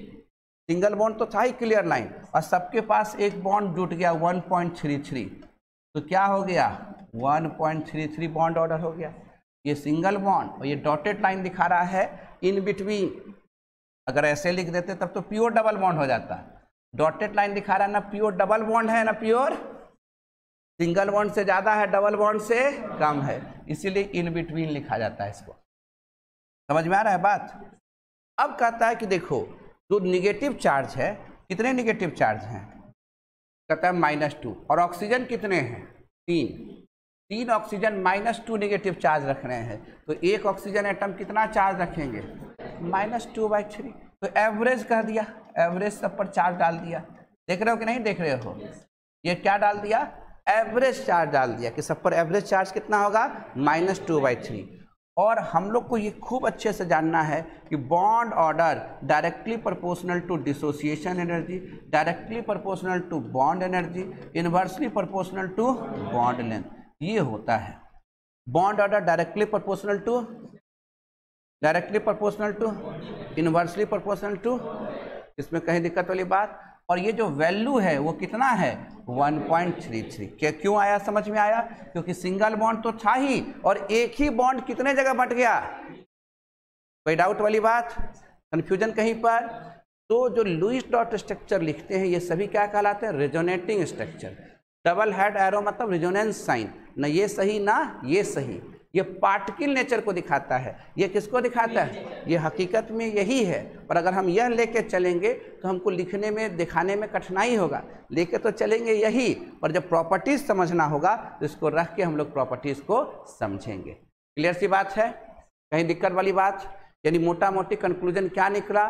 सिंगल बॉन्ड तो था ही क्लियर लाइन, और सबके पास एक बॉन्ड जुट गया 1.33, तो क्या हो गया, 1.33 बॉन्ड ऑर्डर हो गया। ये सिंगल बॉन्ड, और ये डॉटेड लाइन दिखा रहा है इन बिटवीन। अगर ऐसे लिख देते तब तो प्योर डबल बॉन्ड हो जाता। डॉटेड लाइन दिखा रहा है ना प्योर डबल बॉन्ड है ना प्योर सिंगल बॉन्ड से ज्यादा है, डबल बॉन्ड से कम है, इसीलिए इन बिटवीन लिखा जाता है इसको। समझ में आ रहा है बात। अब कहता है कि देखो जो निगेटिव चार्ज है, कितने निगेटिव चार्ज हैं, कहता है -2, और ऑक्सीजन कितने हैं, 3 ऑक्सीजन -2 निगेटिव चार्ज रख रहे हैं, तो एक ऑक्सीजन एटम कितना चार्ज रखेंगे, -2/3। तो एवरेज कह दिया, एवरेज सब पर चार्ज डाल दिया। देख रहे हो कि नहीं देख रहे हो, ये क्या डाल दिया, एवरेज चार्ज डाल दिया कि सब पर एवरेज चार्ज कितना होगा, -2/3। और हम लोग को ये खूब अच्छे से जानना है कि bond order directly proportional to dissociation energy, directly proportional to bond energy, inversely proportional to bond length, ये होता है bond order directly proportional to inversely proportional to. इसमें कहीं दिक्कत वाली बात। और ये जो वैल्यू है वो कितना है, 1.33। क्यों आया, समझ में आया, क्योंकि सिंगल बॉन्ड तो था ही, और एक ही बॉन्ड कितने जगह बट गया, कोई डाउट वाली बात, कंफ्यूजन कहीं पर। तो जो लुईस डॉट स्ट्रक्चर लिखते हैं ये सभी क्या कहलाते हैं, resonating structure. Double head arrow मतलब रेजोनेंस साइन, ना ये सही ना ये सही, ये पार्टिकल नेचर को दिखाता है। ये किसको दिखाता है, ये हकीकत में यही है, पर अगर हम यह लेके चलेंगे तो हमको लिखने में दिखाने में कठिनाई होगा। लेके तो चलेंगे यही, पर जब प्रॉपर्टीज समझना होगा तो इसको रख के हम लोग प्रॉपर्टीज को समझेंगे। क्लियर सी बात है, कहीं दिक्कत वाली बात। यानी मोटा मोटी कंक्लूजन क्या निकला,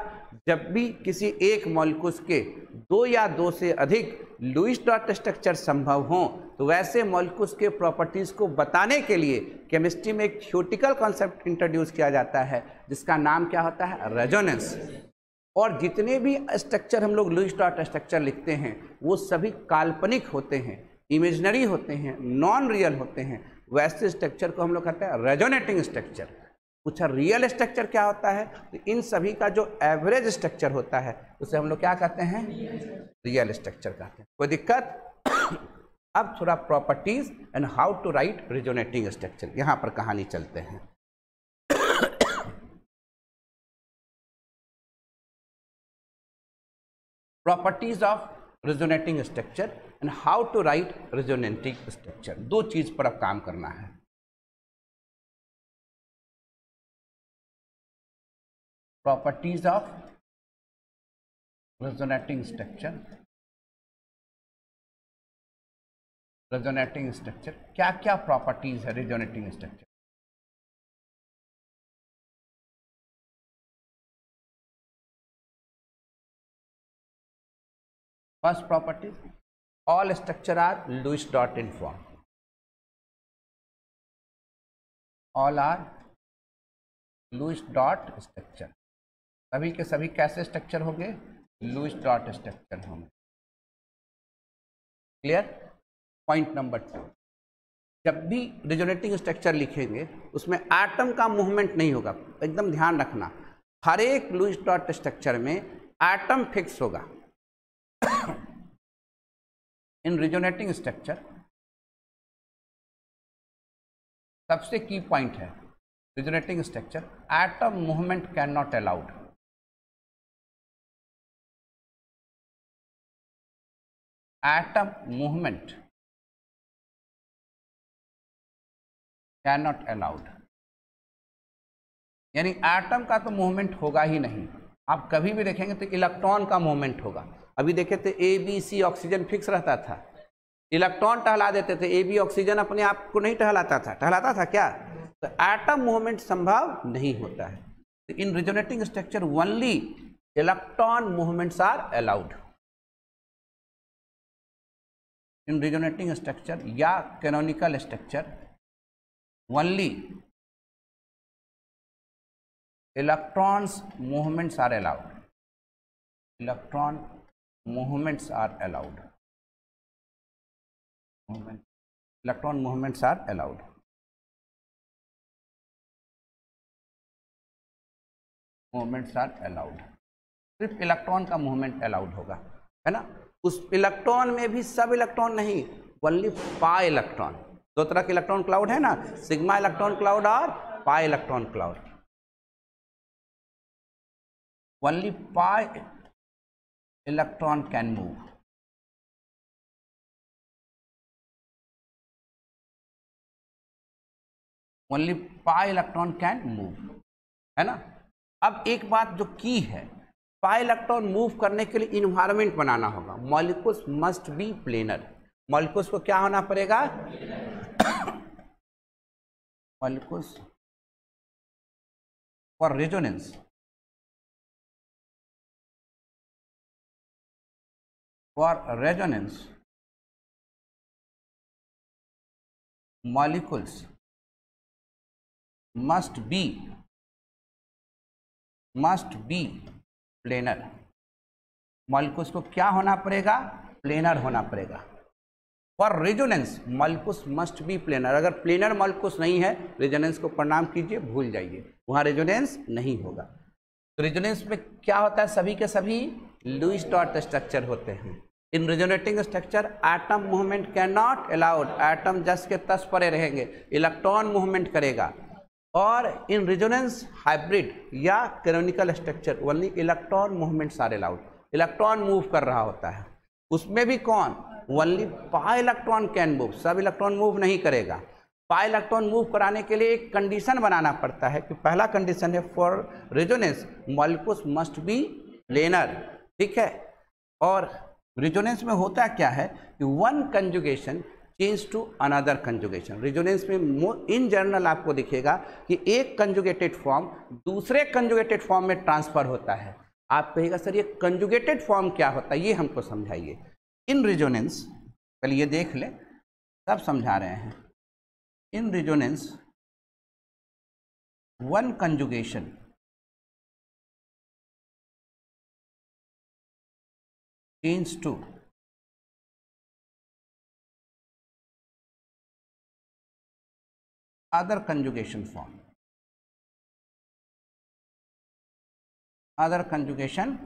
जब भी किसी एक मॉलिक्यूल्स के 2 या 2 से अधिक लुईस डॉट स्ट्रक्चर संभव हो तो वैसे मॉलिक्यूल्स के प्रॉपर्टीज को बताने के लिए केमिस्ट्री में एक थ्योरेटिकल कॉन्सेप्ट इंट्रोड्यूस किया जाता है जिसका नाम क्या होता है, रेजोनेंस। और जितने भी स्ट्रक्चर हम लोग लुईस डॉट स्ट्रक्चर लिखते हैं वो सभी काल्पनिक होते हैं, इमेजिनरी होते हैं, नॉन रियल होते हैं। वैसे स्ट्रक्चर को हम लोग कहते हैं रेजोनेटिंग स्ट्रक्चर। पूछा रियल स्ट्रक्चर क्या होता है, तो इन सभी का जो एवरेज स्ट्रक्चर होता है उसे हम लोग क्या कहते हैं, रियल स्ट्रक्चर कहते हैं। कोई दिक्कत। अब थोड़ा properties and how to write resonating structure, यहां पर कहानी चलते हैं। Properties of resonating structure and how to write resonating structure, 2 चीज पर अब काम करना है। Properties of resonating structure, resonating structure क्या क्या प्रॉपर्टीज है resonating structure. First property, all structure are Lewis dot in form, all are Lewis dot structure, सभी के सभी कैसे स्ट्रक्चर होंगे, लुईस डॉट स्ट्रक्चर होंगे। क्लियर। पॉइंट नंबर 2, जब भी रेजोनेटिंग स्ट्रक्चर लिखेंगे उसमें एटम का मूवमेंट नहीं होगा, एकदम ध्यान रखना। हर एक लुईस डॉट स्ट्रक्चर में एटम फिक्स होगा। इन रेजोनेटिंग स्ट्रक्चर सबसे की पॉइंट है resonating structure, atom movement can not allowed. Atom movement can not allowed, यानी एटम का तो मूवमेंट होगा ही नहीं। आप कभी भी देखेंगे तो इलेक्ट्रॉन का मूवमेंट होगा। अभी देखे थे A B C oxygen fix रहता था, इलेक्ट्रॉन टहला देते थे, ए बी ऑक्सीजन अपने आप को नहीं टहलाता था, टहलाता था क्या? तो एटम मूवमेंट संभव नहीं होता है। तो in resonating structure only electron movements are allowed. In resonating structure या canonical structure only electrons movements are allowed, electron movements are allowed, electron movements are allowed, movements are allowed। सिर्फ इलेक्ट्रॉन का मूवमेंट अलाउड होगा, है ना। उस इलेक्ट्रॉन में भी सब इलेक्ट्रॉन नहीं, ओनली पाई इलेक्ट्रॉन। दो तरह के इलेक्ट्रॉन क्लाउड है ना, सिग्मा इलेक्ट्रॉन क्लाउड और pi electron cloud. Only pi electron can move, only pi electron can move, है ना। अब एक बात जो की है, पाई इलेक्ट्रॉन मूव करने के लिए इन्वायरमेंट बनाना होगा। Molecules must be planar. Molecules को क्या होना पड़ेगा? Molecules for resonance, for resonance molecules must be planar। Molecules को क्या होना पड़ेगा? प्लेनर होना पड़ेगा। For resonance molecules must be planar. अगर प्लेनर मॉलिक्यूल्स नहीं है, रेजोनेंस को प्रणाम कीजिए, भूल जाइए, वहाँ रेजोनेंस नहीं होगा। तो रेजोनेंस में क्या होता है? सभी के सभी लुईस डॉट स्ट्रक्चर होते हैं। In resonating structure atom movement can not allowed, atom जस के तस परे रहेंगे, इलेक्ट्रॉन मूवमेंट करेगा। और इन रिजोनेंस हाइब्रिड या canonical structure only electron movements are allowed. Electron move कर रहा होता है, उसमें भी कौन? Only pi electron can move, सब इलेक्ट्रॉन मूव नहीं करेगा। पाई इलेक्ट्रॉन मूव कराने के लिए एक कंडीशन बनाना पड़ता है कि पहला कंडीशन है for resonance molecules must be planar, ठीक है। और रेजोनेंस में होता क्या है कि one conjugation change to another conjugation. Resonance में इन जनरल आपको दिखेगा कि एक कंजुगेटेड फॉर्म दूसरे कंजुगेटेड फॉर्म में ट्रांसफर होता है। आप कहिएगा सर ये कंजुगेटेड फॉर्म क्या होता है, ये हमको समझाइए। इन रेजोनेंस, पहले ये देख ले, सब समझा रहे हैं। In resonance one conjugation change to other conjugation form, other conjugation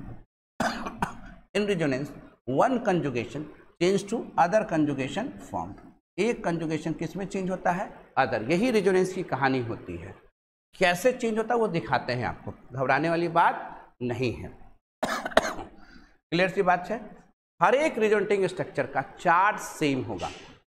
in resonance one conjugation change to other conjugation form। एक कंजुगेशन किस में चेंज होता है? अदर। यही रेजोनेंस की कहानी होती है। कैसे चेंज होता है वो दिखाते हैं आपको, घबराने वाली बात नहीं है। क्लियर सी बात है। हर एक रेजोनेटिंग स्ट्रक्चर का चार्ज सेम होगा,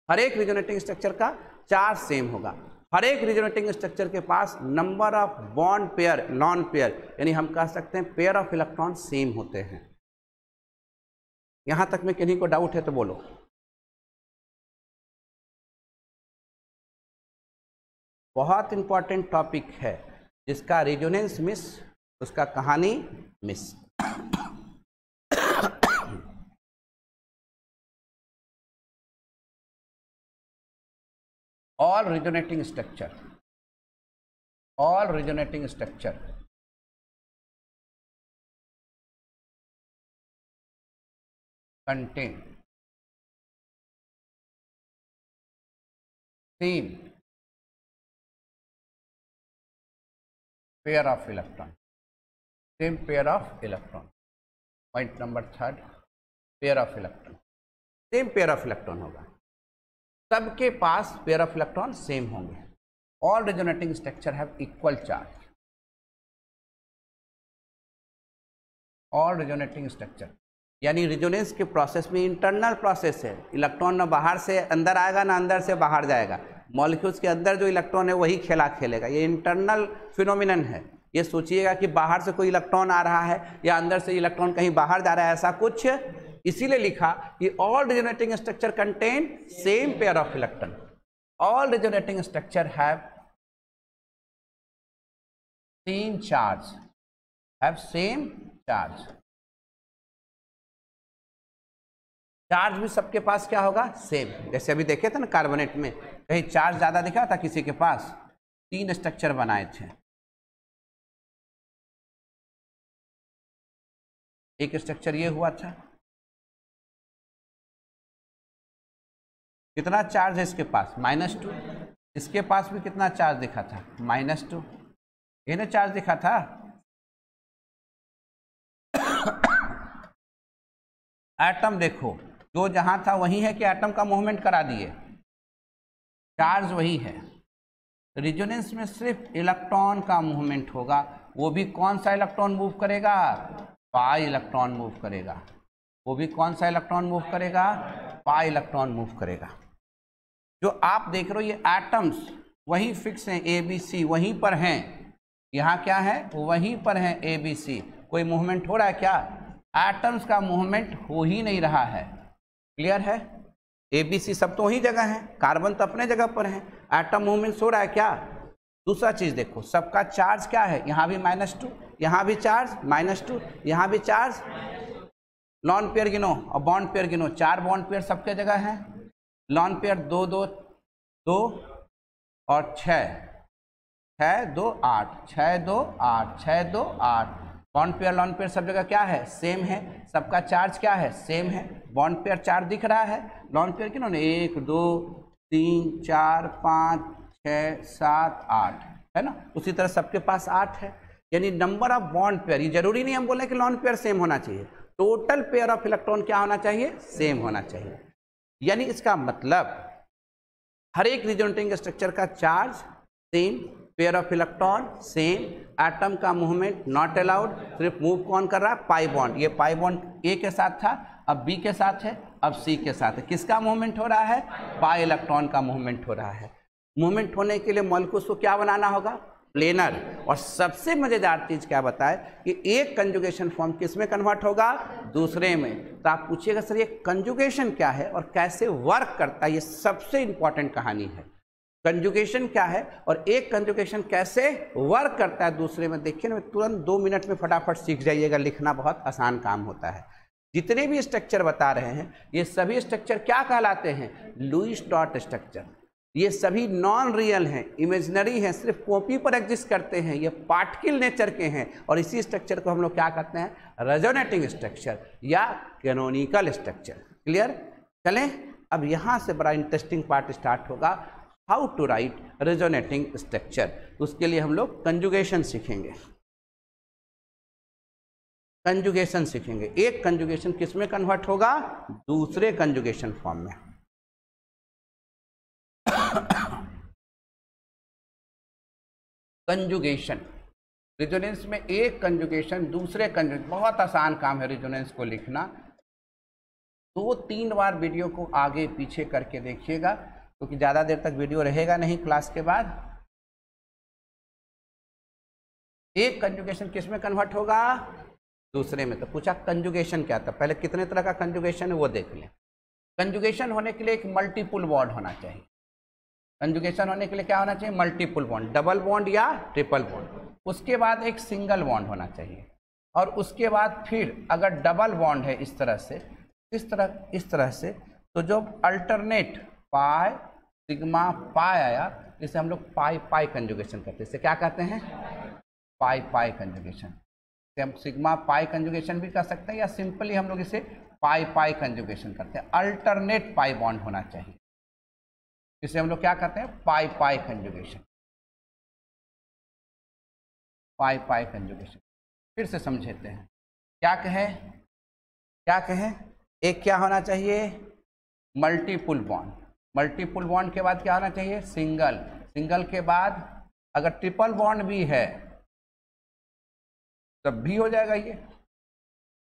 हर एक रेजोनेटिंग स्ट्रक्चर का चार्ज सेम होगा। हर एक रेजोनेटिंग स्ट्रक्चर के पास number of bond pair, non pair, यानी हम कह सकते हैं पेयर ऑफ इलेक्ट्रॉन सेम होते हैं। यहां तक में किन्हीं को डाउट है तो बोलो। बहुत इंपॉर्टेंट टॉपिक है, जिसका रेजोनेंस मिस उसका कहानी miss. all resonating structure contain same pair of electron, same pair of electron। Point number third, pair of electron, same pair of electron होगा, सबके पास पेयर ऑफ इलेक्ट्रॉन सेम होंगे। All resonating structure have equal charge. All resonating structure यानी रेजोनेंस के प्रोसेस में इंटरनल प्रोसेस है, इलेक्ट्रॉन ना बाहर से अंदर आएगा ना अंदर से बाहर जाएगा, मॉलिक्यूल्स के अंदर जो इलेक्ट्रॉन है वही खेला खेलेगा, ये इंटरनल फिनोमिनन है। ये सोचिएगा कि बाहर से कोई इलेक्ट्रॉन आ रहा है या अंदर से इलेक्ट्रॉन कहीं बाहर जा रहा है, ऐसा कुछ इसीलिए लिखा कि all resonating structure contain same pair of electron. All resonating structure have same charge, have same charge. Charge भी सबके पास क्या होगा, सेम। जैसे अभी देखे थे ना कार्बोनेट में, कहीं चार्ज ज्यादा दिखा था किसी के पास, 3 स्ट्रक्चर बनाए थे। एक स्ट्रक्चर ये हुआ था, कितना चार्ज है इसके पास, -2। इसके पास भी कितना चार्ज दिखा था, -2। ये ना चार्ज दिखा था। एटम देखो, जो जहां था वही है कि एटम का मूवमेंट करा दिए, चार्ज वही है। रेजोनेंस में सिर्फ इलेक्ट्रॉन का मूवमेंट होगा, वो भी कौन सा इलेक्ट्रॉन मूव करेगा, पाई इलेक्ट्रॉन मूव करेगा। वो भी कौन सा इलेक्ट्रॉन मूव करेगा, पाई इलेक्ट्रॉन मूव करेगा। जो आप देख रहे हो ये एटम्स वही फिक्स हैं, ABC वहीं पर हैं, यहाँ क्या है वहीं पर है ABC। कोई मूवमेंट हो रहा है क्या, एटम्स का मूवमेंट हो ही नहीं रहा है। क्लियर है, ABC सब तो वही जगह है, कार्बन तो अपने जगह पर है, एटम मूवमेंट हो रहा है क्या। दूसरा चीज देखो, सबका चार्ज क्या है, यहाँ भी -2, यहाँ भी चार्ज -2, यहाँ भी चार्ज। लॉन पेयर गिनो और बॉन्ड पेयर गिनो, 4 बॉन्ड पेयर सबके जगह है। लॉन पेयर 2 2 2 और 6 6 2 8 6 2 8 6 2 8। बॉन्ड पेयर लॉन पेयर सब जगह क्या है, सेम है। सबका चार्ज क्या है, सेम है। बॉन्ड पेयर चार्ज दिख रहा है, लॉन पेयर किनो ने 1 2 3 4 5 6 7 8 है ना। उसी तरह सबके पास 8 है, यानी नंबर ऑफ बॉन्ड पेयर। ये जरूरी नहीं हम बोले कि लॉन पेयर सेम होना चाहिए, टोटल पेयर ऑफ इलेक्ट्रॉन क्या होना चाहिए, सेम होना चाहिए। यानी इसका मतलब हर एक रेजोनेटिंग स्ट्रक्चर का charge same, pair of electron same, atom का मूवमेंट नॉट अलाउड। सिर्फ मूव कौन कर रहा है, पाई बॉन्ड। ये पाई बॉन्ड ए के साथ था, अब बी के साथ है, अब सी के साथ है। किसका मूवमेंट हो रहा है, पाई इलेक्ट्रॉन का मूवमेंट हो रहा है। मूवमेंट होने के लिए मॉलिक्यूल्स को क्या बनाना होगा, प्लेनर। और सबसे मजेदार चीज क्या बताए कि एक कंजुगेशन फॉर्म किस में कन्वर्ट होगा, दूसरे में। तो आप पूछिएगा सर ये कंजुगेशन क्या है और कैसे वर्क करता है, ये सबसे इंपॉर्टेंट कहानी है। कंजुगेशन क्या है और एक कंजुगेशन कैसे वर्क करता है दूसरे में। देखिए ना, तुरंत 2 मिनट में फटाफट सीख जाइएगा, लिखना बहुत आसान काम होता है। जितने भी स्ट्रक्चर बता रहे हैं ये सभी स्ट्रक्चर क्या कहलाते हैं, लुईस डॉट स्ट्रक्चर। ये सभी नॉन रियल हैं, इमेजिनरी हैं, सिर्फ कॉपी पर एग्जिस्ट करते हैं, ये पार्टिकल नेचर के हैं। और इसी स्ट्रक्चर को हम लोग क्या कहते हैं, रेजोनेटिंग स्ट्रक्चर या कैनोनिकल स्ट्रक्चर। क्लियर। चलें अब यहाँ से बड़ा इंटरेस्टिंग पार्ट स्टार्ट होगा, how to write resonating structure. उसके लिए हम लोग कंजुगेशन सीखेंगे। कंजुगेशन सीखेंगे, एक कंजुगेशन किस में कन्वर्ट होगा, दूसरे कंजुगेशन फॉर्म में। कंजुगेशन, रेजोनेंस में एक कंजुगेशन दूसरे कंजुगेशन, बहुत आसान काम है रेजोनेंस को लिखना। 2-3 बार वीडियो को आगे पीछे करके देखिएगा, क्योंकि ज़्यादा देर तक वीडियो रहेगा नहीं क्लास के बाद। एक कंजुगेशन किस में कन्वर्ट होगा, दूसरे में। तो पूछा कंजुगेशन क्या था, पहले कितने तरह का कंजुगेशन है वो देख लें। कंजुगेशन होने के लिए एक मल्टीपल बॉन्ड होना चाहिए। कंजुगेशन होने के लिए क्या होना चाहिए, मल्टीपल बॉन्ड, डबल बॉन्ड या ट्रिपल बॉन्ड। उसके बाद एक सिंगल बॉन्ड होना चाहिए, और उसके बाद फिर अगर डबल बॉन्ड है इस तरह से, इस तरह से, तो जो अल्टरनेट पाई सिग्मा पाई आया, जिसे हम लोग पाई पाई कंजुगेशन करते हैं। इसे क्या कहते हैं, पाई पाई कंजुगेशन। इसे हम सिग्मा पाई कंजुगेशन भी कर सकते हैं, या सिंपली हम लोग इसे पाई पाई कंजुगेशन करते हैं। अल्टरनेट पाई बॉन्ड होना चाहिए, इसे हम लोग क्या कहते हैं, पाई पाई कंजुगेशन। पाई पाई कंजुगेशन फिर से समझते हैं। क्या कहें, एक क्या होना चाहिए, मल्टीपल बॉन्ड। मल्टीपल बॉन्ड के बाद क्या होना चाहिए, सिंगल। सिंगल के बाद अगर ट्रिपल बॉन्ड भी है तब भी हो जाएगा ये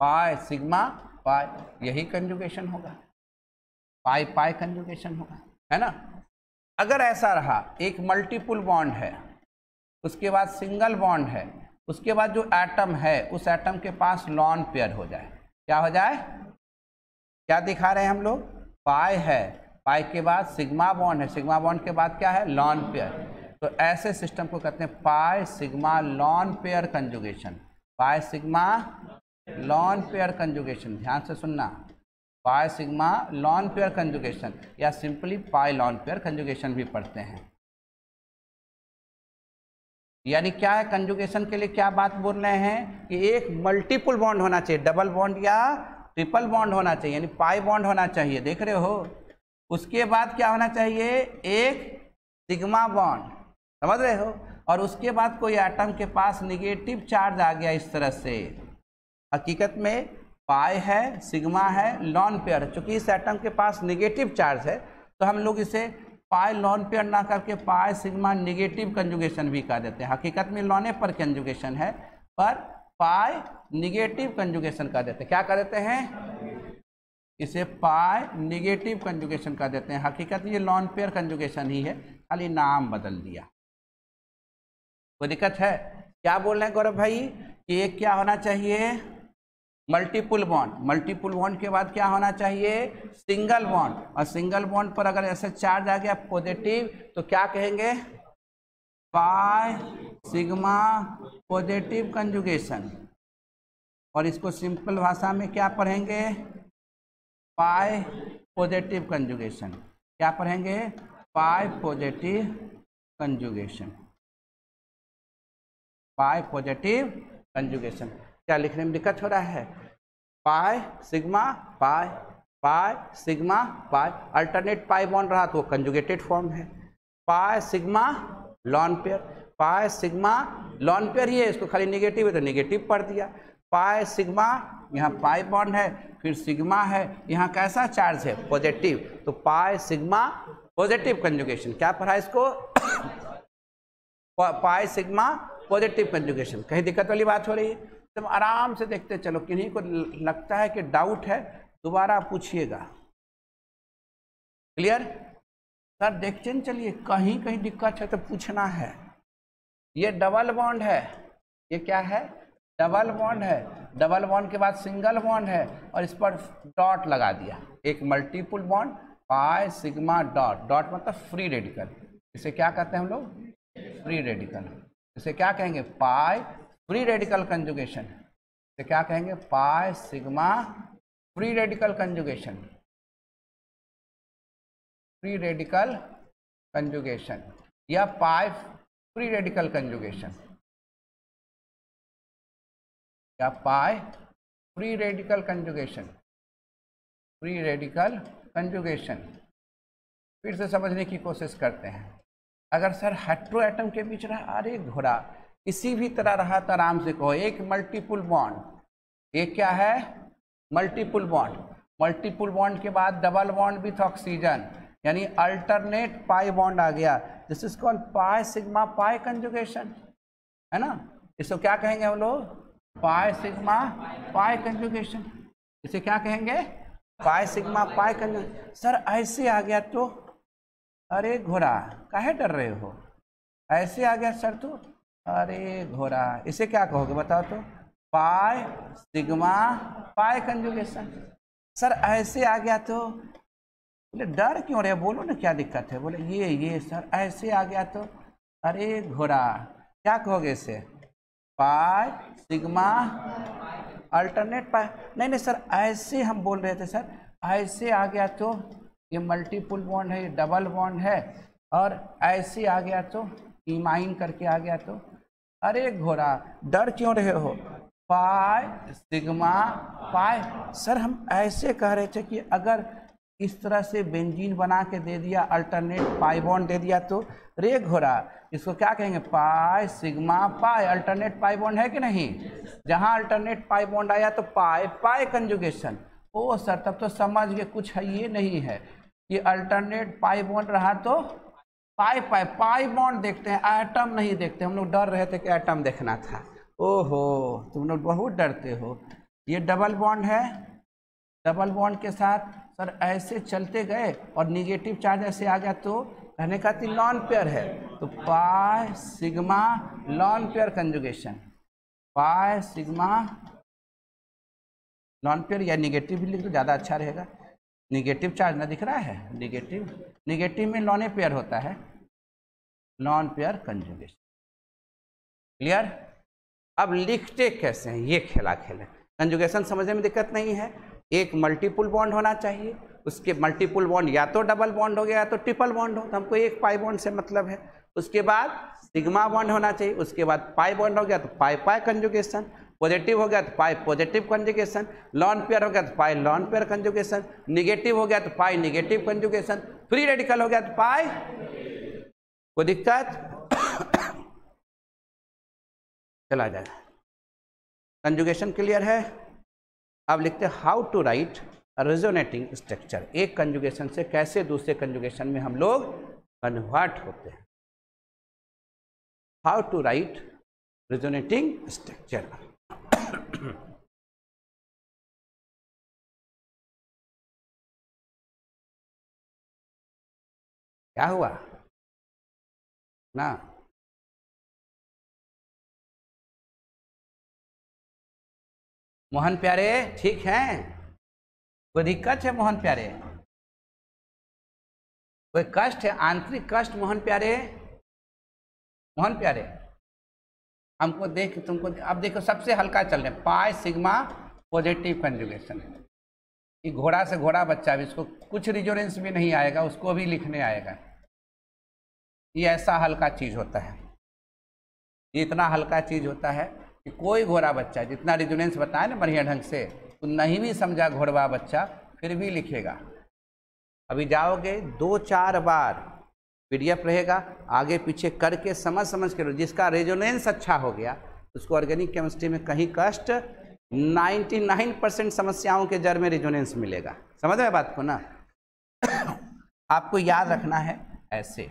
पाई सिग्मा पाई, यही कंजुगेशन होगा, पाई पाई कंजुगेशन होगा, है ना। अगर ऐसा रहा एक मल्टीपल बॉन्ड है, उसके बाद सिंगल बॉन्ड है, उसके बाद जो एटम है उस एटम के पास लॉन पेयर हो जाए, क्या हो जाए, क्या दिखा रहे हैं हम लोग, पाई है, पाई के बाद सिग्मा बॉन्ड है, सिग्मा बॉन्ड के बाद क्या है, लॉन पेयर। तो ऐसे सिस्टम को कहते हैं pi sigma lone pair conjugation, pi sigma lone pair conjugation. ध्यान से सुनना, pi sigma lone pair conjugation या simply pi lone pair conjugation भी पढ़ते हैं। यानी क्या है, कंजुगेशन के लिए क्या बात बोल रहे हैं कि एक मल्टीपल बॉन्ड होना चाहिए, डबल बॉन्ड या ट्रिपल बॉन्ड होना चाहिए, यानी पाई बॉन्ड होना चाहिए, देख रहे हो। उसके बाद क्या होना चाहिए, एक सिग्मा बॉन्ड, समझ रहे हो, और उसके बाद कोई एटम के पास निगेटिव चार्ज आ गया इस तरह से। हकीकत में पाई है, सिग्मा है, लॉन पेयर, चूंकि इस एटम के पास निगेटिव चार्ज है तो हम लोग इसे पाई लॉन पेयर ना करके पाई सिग्मा निगेटिव कंजुगेशन भी कह देते हैं। हकीकत में लॉने पर कंजुगेशन है, पर पाई निगेटिव कंजुगेशन कह देते हैं। क्या कह देते हैं, इसे पाई निगेटिव कंजुगेशन कह देते हैं। हकीकत में ये लॉन पेयर कंजुगेशन ही है, खाली नाम बदल दिया। कोई दिक्कत है? क्या बोल रहे हैं गौरव भाई कि एक क्या होना चाहिए, मल्टीपल बॉन्ड, मल्टीपल बॉन्ड के बाद क्या होना चाहिए, सिंगल बॉन्ड, और सिंगल बॉन्ड पर अगर ऐसे चार्ज आ गया पॉजिटिव तो क्या कहेंगे, पाई सिग्मा पॉजिटिव कंजुगेशन। और इसको सिंपल भाषा में क्या पढ़ेंगे, पाई पॉजिटिव कंजुगेशन। क्या पढ़ेंगे, pi positive conjugation, pi positive conjugation. क्या लिखने में दिक्कत हो रहा है, pi sigma pi, pi sigma pi, alternate pi bond रहा तो वो कंजुगेटेड फॉर्म है। Pi sigma lone pair, pi sigma lone pair ही है, इसको खाली निगेटिव है तो निगेटिव पढ़ दिया। पाई सिग्मा, यहाँ पाई बॉन्ड है, फिर सिग्मा है, यहाँ कैसा चार्ज है, पॉजिटिव, तो पाई सिग्मा पॉजिटिव कंजुगेशन। क्या पढ़ा इसको पाई सिग्मा पॉजिटिव कंजुगेशन। कहीं दिक्कत वाली बात हो रही है? तुम आराम से देखते चलो, किन्हीं को लगता है कि डाउट है दोबारा पूछिएगा। क्लियर? सर देखते न चलिए, कहीं कहीं दिक्कत है तो पूछना है। ये डबल बॉन्ड है, ये क्या है, डबल बॉन्ड है, डबल बॉन्ड के बाद सिंगल बॉन्ड है और इस पर डॉट लगा दिया, एक multiple bond, pi sigma dot, dot मतलब फ्री रेडिकल। इसे क्या कहते हैं हम लोग, फ्री रेडिकल। इसे क्या कहेंगे, पाई फ्री रेडिकल कंजुगेशन। इसे क्या कहेंगे, pi sigma free radical conjugation, free radical conjugation या पाई फ्री रेडिकल कंजुगेशन, या pi free radical conjugation, free radical conjugation. फिर से समझने की कोशिश करते हैं। अगर सर हेट्रो एटम के बीच रहा, अरे घोड़ा, किसी भी तरह रहा तो आराम से कहो, एक मल्टीपल बॉन्ड, एक क्या है, मल्टीपल बॉन्ड, मल्टीपल बॉन्ड के बाद डबल बॉन्ड विथ ऑक्सीजन, यानी अल्टरनेट पाई बॉन्ड आ गया, this is called pi sigma pi conjugation, है ना। इसको क्या कहेंगे हम लोग, पाई सिग्मा पाई कंजुगेशन। इसे क्या कहेंगे, पाई सिग्मा पाई कंजुगेशन। सर ऐसे आ गया तो, अरे घोड़ा काहे डर रहे हो, ऐसे आ गया सर तो, अरे घोड़ा, इसे क्या कहोगे बताओ तो, पाई सिग्मा पाई कंजुगेशन। सर ऐसे आ गया तो, बोले डर क्यों रहे, बोलो ना क्या दिक्कत है, बोले ये सर ऐसे आ गया तो, अरे घोड़ा, क्या कहोगे इसे, पाई सिग्मा अल्टरनेट पाई, नहीं सर ऐसे हम बोल रहे थे सर, ऐसे आ गया तो, ये मल्टीपल बॉन्ड है, ये डबल बॉन्ड है, और ऐसे आ गया तो, इमाइन करके आ गया तो, अरे घोड़ा डर क्यों रहे हो, पाई सिग्मा पाई। सर हम ऐसे कह रहे थे कि अगर इस तरह से बेंजीन बना के दे दिया, अल्टरनेट पाई बॉन्ड दे दिया तो, रे घोड़ा इसको क्या कहेंगे, pi sigma pi, alternate pi bond है कि नहीं, जहाँ अल्टरनेट पाई बॉन्ड आया तो पाई पाई कंजुगेशन। ओ सर तब तो समझ गए कुछ है, ये नहीं है, ये अल्टरनेट पाई बॉन्ड रहा तो पाई पाई पाई बॉन्ड देखते हैं, एटम नहीं देखते। हम लोग डर रहे थे कि एटम देखना था। ओहो, तुम लोग बहुत डरते हो। ये डबल बॉन्ड है, डबल बॉन्ड के साथ सर ऐसे चलते गए और निगेटिव चार्ज ऐसे आ गया तो कहने का लॉन पेयर है, तो पाई sigma lone pair conjugation, pi sigma lone pair, या निगेटिव भी लिख दो ज़्यादा अच्छा रहेगा। निगेटिव चार्ज ना दिख रहा है, निगेटिव, निगेटिव में लॉन पेयर होता है, लॉन पेयर कंजुगेशन। क्लियर? अब लिखते कैसे हैं ये खेला खेले। कंजुगेशन समझने में दिक्कत नहीं है। एक मल्टीपल बॉन्ड होना चाहिए, उसके मल्टीपल बॉन्ड या तो डबल बॉन्ड हो गया या तो ट्रिपल बॉन्ड हो, तो हमको एक पाई बॉन्ड से मतलब है। उसके बाद सिग्मा बॉन्ड होना चाहिए, उसके बाद पाई बॉन्ड हो गया तो पाई पाई कंजुगेशन, पॉजिटिव हो गया तो पाई पॉजिटिव कंजुगेशन, लॉन पेयर हो गया तो पाई लॉन पेयर कंजुगेशन, निगेटिव हो गया तो पाई निगेटिव कंजुगेशन, फ्री रेडिकल हो गया तो पाई। कोई दिक्कत? चला जाए। कंजुगेशन क्लियर है? अब लिखते हैं how to write resonating structure. एक कंजुगेशन से कैसे दूसरे कंजुगेशन में हम लोग कन्वर्ट होते हैं। How to write resonating structure. क्या हुआ ना? मोहन प्यारे ठीक हैं? कोई दिक्कत है मोहन प्यारे? कोई कष्ट है, आंतरिक कष्ट मोहन प्यारे? मोहन प्यारे हमको देख, तुमको अब देखो सबसे हल्का चल रहे पाई सिग्मा पॉजिटिव कंजुगेशन। ये घोड़ा से घोड़ा बच्चा भी, इसको कुछ रिजोनेंस भी नहीं आएगा, उसको भी लिखने आएगा। ये ऐसा हल्का चीज होता है, ये इतना हल्का चीज होता है कि कोई घोड़ा बच्चा जितना रिजोनेंस बताए ना बढ़िया ढंग से, तो नहीं भी समझा घोड़वा बच्चा फिर भी लिखेगा। अभी जाओगे 2-4 बार पीडीएफ रहेगा, आगे पीछे करके समझ के लो। जिसका रेजोनेंस अच्छा हो गया उसको ऑर्गेनिक केमिस्ट्री में कहीं कष्ट 99% समस्याओं के जड़ में रेजोनेंस मिलेगा। समझ रहे बात को ना? आपको याद रखना है ऐसे,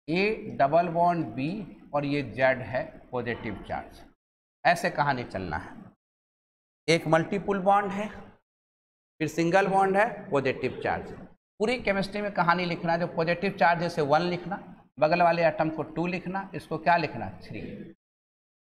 ए डबल बॉन्ड बी और ये जेड है पॉजिटिव चार्ज, ऐसे कहानी चलना है। एक मल्टीपल बॉन्ड है, फिर सिंगल बॉन्ड है, पॉजिटिव चार्ज। पूरी केमिस्ट्री में कहानी लिखना, जो पॉजिटिव चार्ज जैसे 1 लिखना, बगल वाले एटम को 2 लिखना, इसको क्या लिखना 3।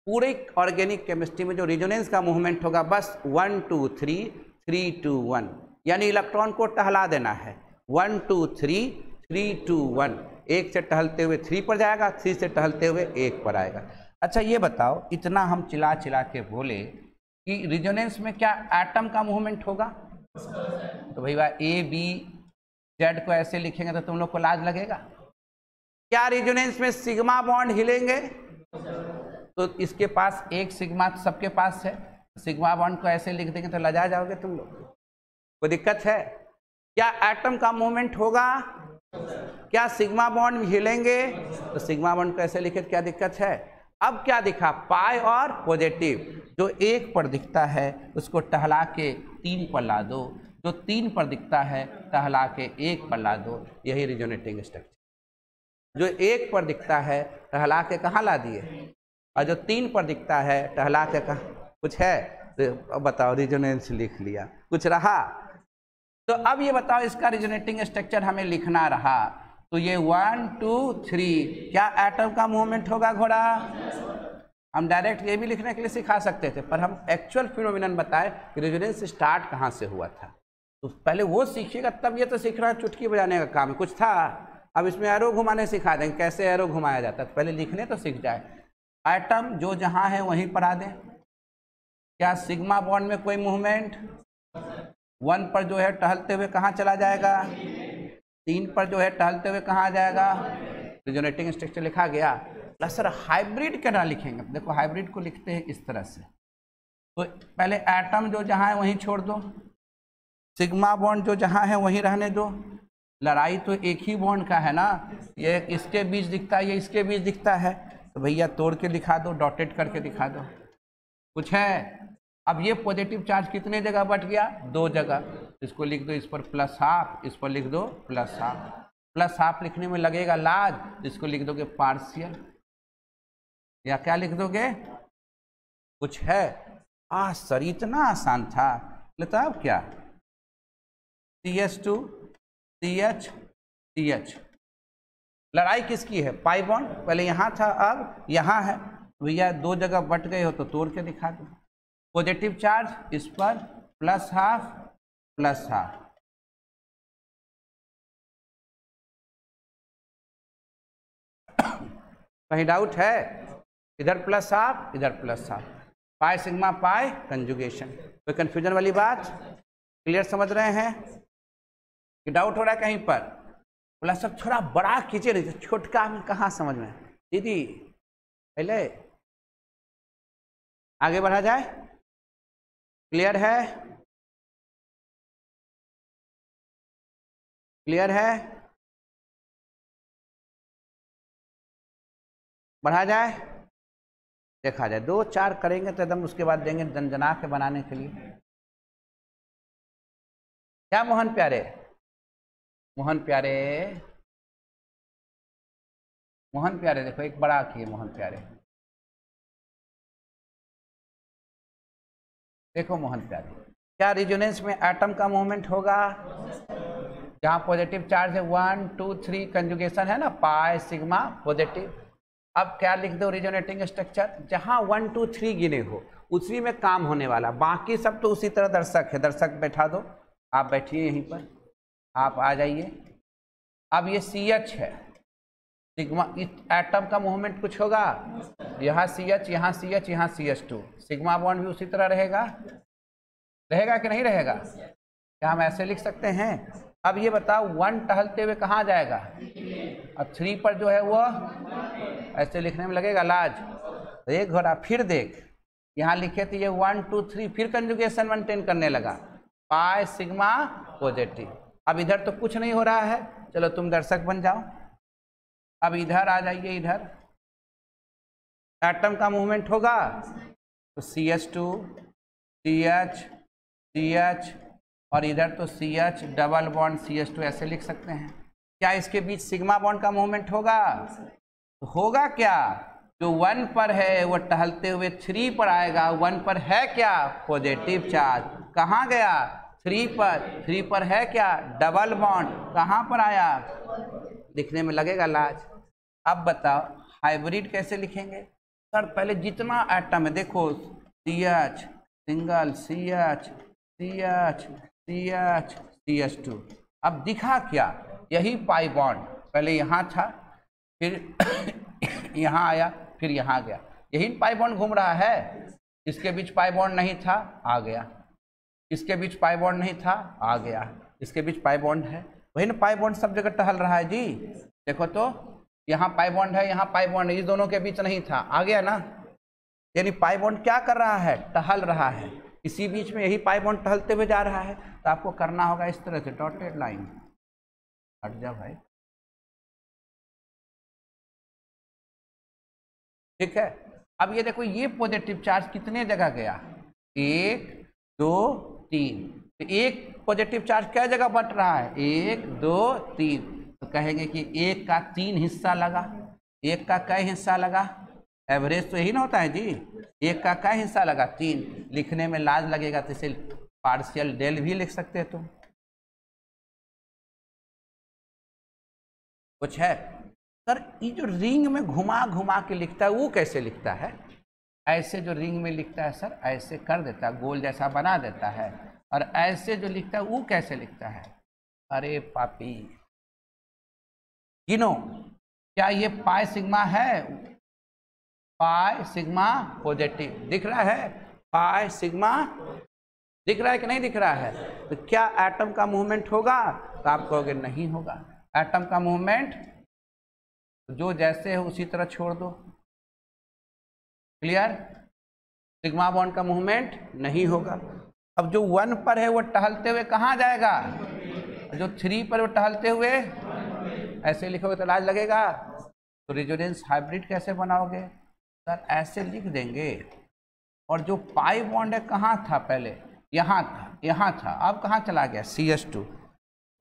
पूरे ऑर्गेनिक केमिस्ट्री में जो रिजोनेंस का मूवमेंट होगा बस 1 2 3 3 2 1, यानी इलेक्ट्रॉन को टहला देना है 1 2 3 3 2 1। 1 से टहलते हुए 3 पर जाएगा, 3 से टहलते हुए 1 पर आएगा। अच्छा ये बताओ, इतना हम चिल्ला के बोले कि रिजोनेंस में क्या एटम का मूवमेंट होगा? तो भैया ए बी जेड को ऐसे लिखेंगे तो तुम लोग को लाज लगेगा। क्या रिजोनेंस में सिग्मा बॉन्ड हिलेंगे? तो इसके पास एक सिग्मा तो सबके पास है, सिग्मा बॉन्ड को ऐसे लिख देंगे तो लजा जाओगे तुम लोग। कोई दिक्कत है? क्या एटम का मूवमेंट होगा? क्या सिग्मा बॉन्ड हिलेंगे? तो सिग्मा बॉन्ड को ऐसे लिखे, क्या दिक्कत है? अब क्या दिखा? पाई और पॉजिटिव। जो 1 पर दिखता है उसको टहला के 3 पर ला दो, जो 3 पर दिखता है टहला के 1 पर ला दो, यही रिजोनेटिंग स्ट्रक्चर। जो 1 पर दिखता है टहला के कहाँ ला दिए, और जो 3 पर दिखता है टहला के कहाँ? कुछ है तो बताओ, रिजोनेंस लिख लिया, कुछ रहा? तो अब ये बताओ, इसका रिजोनेटिंग स्ट्रक्चर हमें लिखना रहा तो ये 1 2 3 क्या एटम का मूवमेंट होगा घोड़ा? हम डायरेक्ट ये भी लिखने के लिए सिखा सकते थे, पर हम एक्चुअल फिनोमिनन बताए कि रेजोनेंस स्टार्ट कहाँ से हुआ था। तो पहले वो सीखिएगा, तब ये तो सीखना चुटकी बजाने का काम है। कुछ था, अब इसमें एरो घुमाने सिखा देंगे, कैसे एरो घुमाया जाता है। तो पहले लिखने तो सीख जाए। एटम जो जहाँ है वहीं पर आ दें। क्या सिग्मा बॉन्ड में कोई मूवमेंट? 1 पर जो है टहलते हुए कहाँ चला जाएगा? 3 पर जो है टहलते हुए कहाँ आ जाएगा? रिजोनेटिंग स्ट्रक्चर लिखा गया। प्लस सर हाइब्रिड क्या ना लिखेंगे? देखो हाइब्रिड को लिखते हैं इस तरह से। तो पहले एटम जो जहाँ है वहीं छोड़ दो, सिग्मा बॉन्ड जो जहाँ है वहीं रहने दो। लड़ाई तो एक ही बॉन्ड का है ना, ये इसके बीच दिखता है, ये इसके बीच दिखता है, तो भैया तोड़ के दिखा दो, डॉटेड करके दिखा दो। कुछ है? अब ये पॉजिटिव चार्ज कितने जगह बट गया? 2 जगह। इसको लिख दो, इस पर +½ इस पर लिख दो +½ प्लस हाफ लिखने में लगेगा लाज, इसको लिख दोगे पार्शियल, या क्या लिख दोगे, कुछ है। सर इतना आसान था, लेता अब क्या, CH2 CH CH। लड़ाई किसकी है, पाई बॉन्ड, पहले यहाँ था अब यहाँ है। भैया दो जगह बट गए हो तो तोड़ के दिखा दो। पॉजिटिव चार्ज इस पर, प्लस हाफ प्लस हाफ, कहीं डाउट है, इधर प्लस हाफ इधर प्लस हाफ, पाई सिग्मा पाई कंजुगेशन। कोई कंफ्यूजन वाली बात, क्लियर समझ रहे हैं कि डाउट हो रहा है कहीं पर? बोला सर थोड़ा बड़ा कीजिए, नहीं तो छोटका में कहाँ समझ में। दीदी पहले आगे बढ़ा जाए, क्लियर है, क्लियर है, बढ़ा जाए, देखा जाए। 2-4 करेंगे तो एकदम उसके बाद देंगे जनजना के बनाने के लिए। क्या मोहन प्यारे, मोहन प्यारे, मोहन प्यारे देखो एक बड़ा किए, मोहन प्यारे देखो, मोहन प्यारे क्या रिजोनेंस में एटम का मूवमेंट होगा? जहाँ पॉजिटिव चार्ज है 1 2 3 कंजुगेशन है ना, पाई सिग्मा पॉजिटिव। अब क्या लिख दो रिजोनेटिंग स्ट्रक्चर, जहाँ 1 2 3 गिने हो उसी में काम होने वाला, बाकी सब तो उसी तरह दर्शक है। दर्शक बैठा दो, आप बैठिए यहीं पर, आप आ जाइए। अब ये CH है, सिग्मा, इस एटम का मूवमेंट कुछ होगा, यहाँ CH यहाँ CH यहाँ CH2, सिग्मा बॉन्ड भी उसी तरह रहेगा, रहेगा कि नहीं रहेगा? क्या हम ऐसे लिख सकते हैं? अब ये बताओ 1 टहलते हुए कहाँ जाएगा, अब 3 पर जो है वो ऐसे लिखने में लगेगा लाज। एक घोड़ा फिर देख, यहाँ लिखे थे ये 1 2 3, फिर कंजुगेशन मेंटेन करने लगा, पाई सिग्मा पॉजिटिव। अब इधर तो कुछ नहीं हो रहा है, चलो तुम दर्शक बन जाओ। अब इधर आ जाइए, इधर एटम का मूवमेंट होगा तो CH2 CH CH और इधर तो CH डबल बॉन्ड CH2 ऐसे लिख सकते हैं। क्या इसके बीच सिग्मा बॉन्ड का मूवमेंट होगा? तो होगा क्या, जो 1 पर है वो टहलते हुए 3 पर आएगा। 1 पर है क्या, पॉजिटिव चार्ज, कहाँ गया 3 पर, 3 पर है क्या, डबल बॉन्ड, कहाँ पर आया, लिखने में लगेगा लाज। अब बताओ हाइब्रिड कैसे लिखेंगे? सर पहले जितना एटम है देखो, CH single, CH CH CH CH2। अब दिखा क्या, यही पाई बॉन्ड पहले यहाँ था, फिर यहाँ आया, फिर यहाँ गया, यही पाई बॉन्ड घूम रहा है। इसके बीच पाई बॉन्ड नहीं था, आ गया, इसके बीच पाई बॉन्ड नहीं था, आ गया, इसके बीच पाई बॉन्ड है, वही ना पाई बॉन्ड सब जगह टहल रहा है जी। देखो तो यहाँ पाई बॉन्ड है, यहाँ पाई बॉन्ड है, इस दोनों के बीच नहीं था, आ गया ना। यानी पाई बॉन्ड क्या कर रहा है, टहल रहा है, इसी बीच में यही पाई बॉन्ड टहलते हुए जा रहा है। तो आपको करना होगा इस तरह से डॉटेड लाइन, हट जा भाई, ठीक है। अब ये देखो, ये पॉजिटिव चार्ज कितने जगह गया, 1 2 3, तो एक पॉजिटिव चार्ज क्या जगह बट रहा है, 1 2 3, तो कहेंगे कि 1 का 3 हिस्सा लगा। 1 का कई हिस्सा लगा, एवरेज तो यही ना होता है जी, 1 का कई हिस्सा लगा, 3। लिखने में लाज लगेगा तो इसे पार्शियल डेल भी लिख सकते हैं तुम। कुछ है? सर ये जो रिंग में घुमा घुमा के लिखता है वो कैसे लिखता है? ऐसे जो रिंग में लिखता है सर, ऐसे कर देता है, गोल जैसा बना देता है, और ऐसे जो लिखता है वो कैसे लिखता है? अरे पापी, गिनो, क्या ये पाई सिग्मा है? पाई सिग्मा पॉजिटिव दिख रहा है, पाई सिग्मा दिख रहा है कि नहीं दिख रहा है? तो क्या एटम का मूवमेंट होगा? तो आप कहोगे नहीं होगा। एटम का मूवमेंट जो जैसे है उसी तरह छोड़ दो, क्लियर। सिग्मा बॉन्ड का मूवमेंट नहीं होगा। अब जो 1 पर है वो टहलते हुए कहाँ जाएगा, जो 3 पर वो टहलते हुए, ऐसे लिखोगे तो लाज लगेगा। तो रेजोनेंस हाइब्रिड कैसे बनाओगे? सर ऐसे लिख देंगे, और जो पाई बॉन्ड है कहाँ था, पहले यहाँ था, यहाँ था, अब कहाँ चला गया, CH2।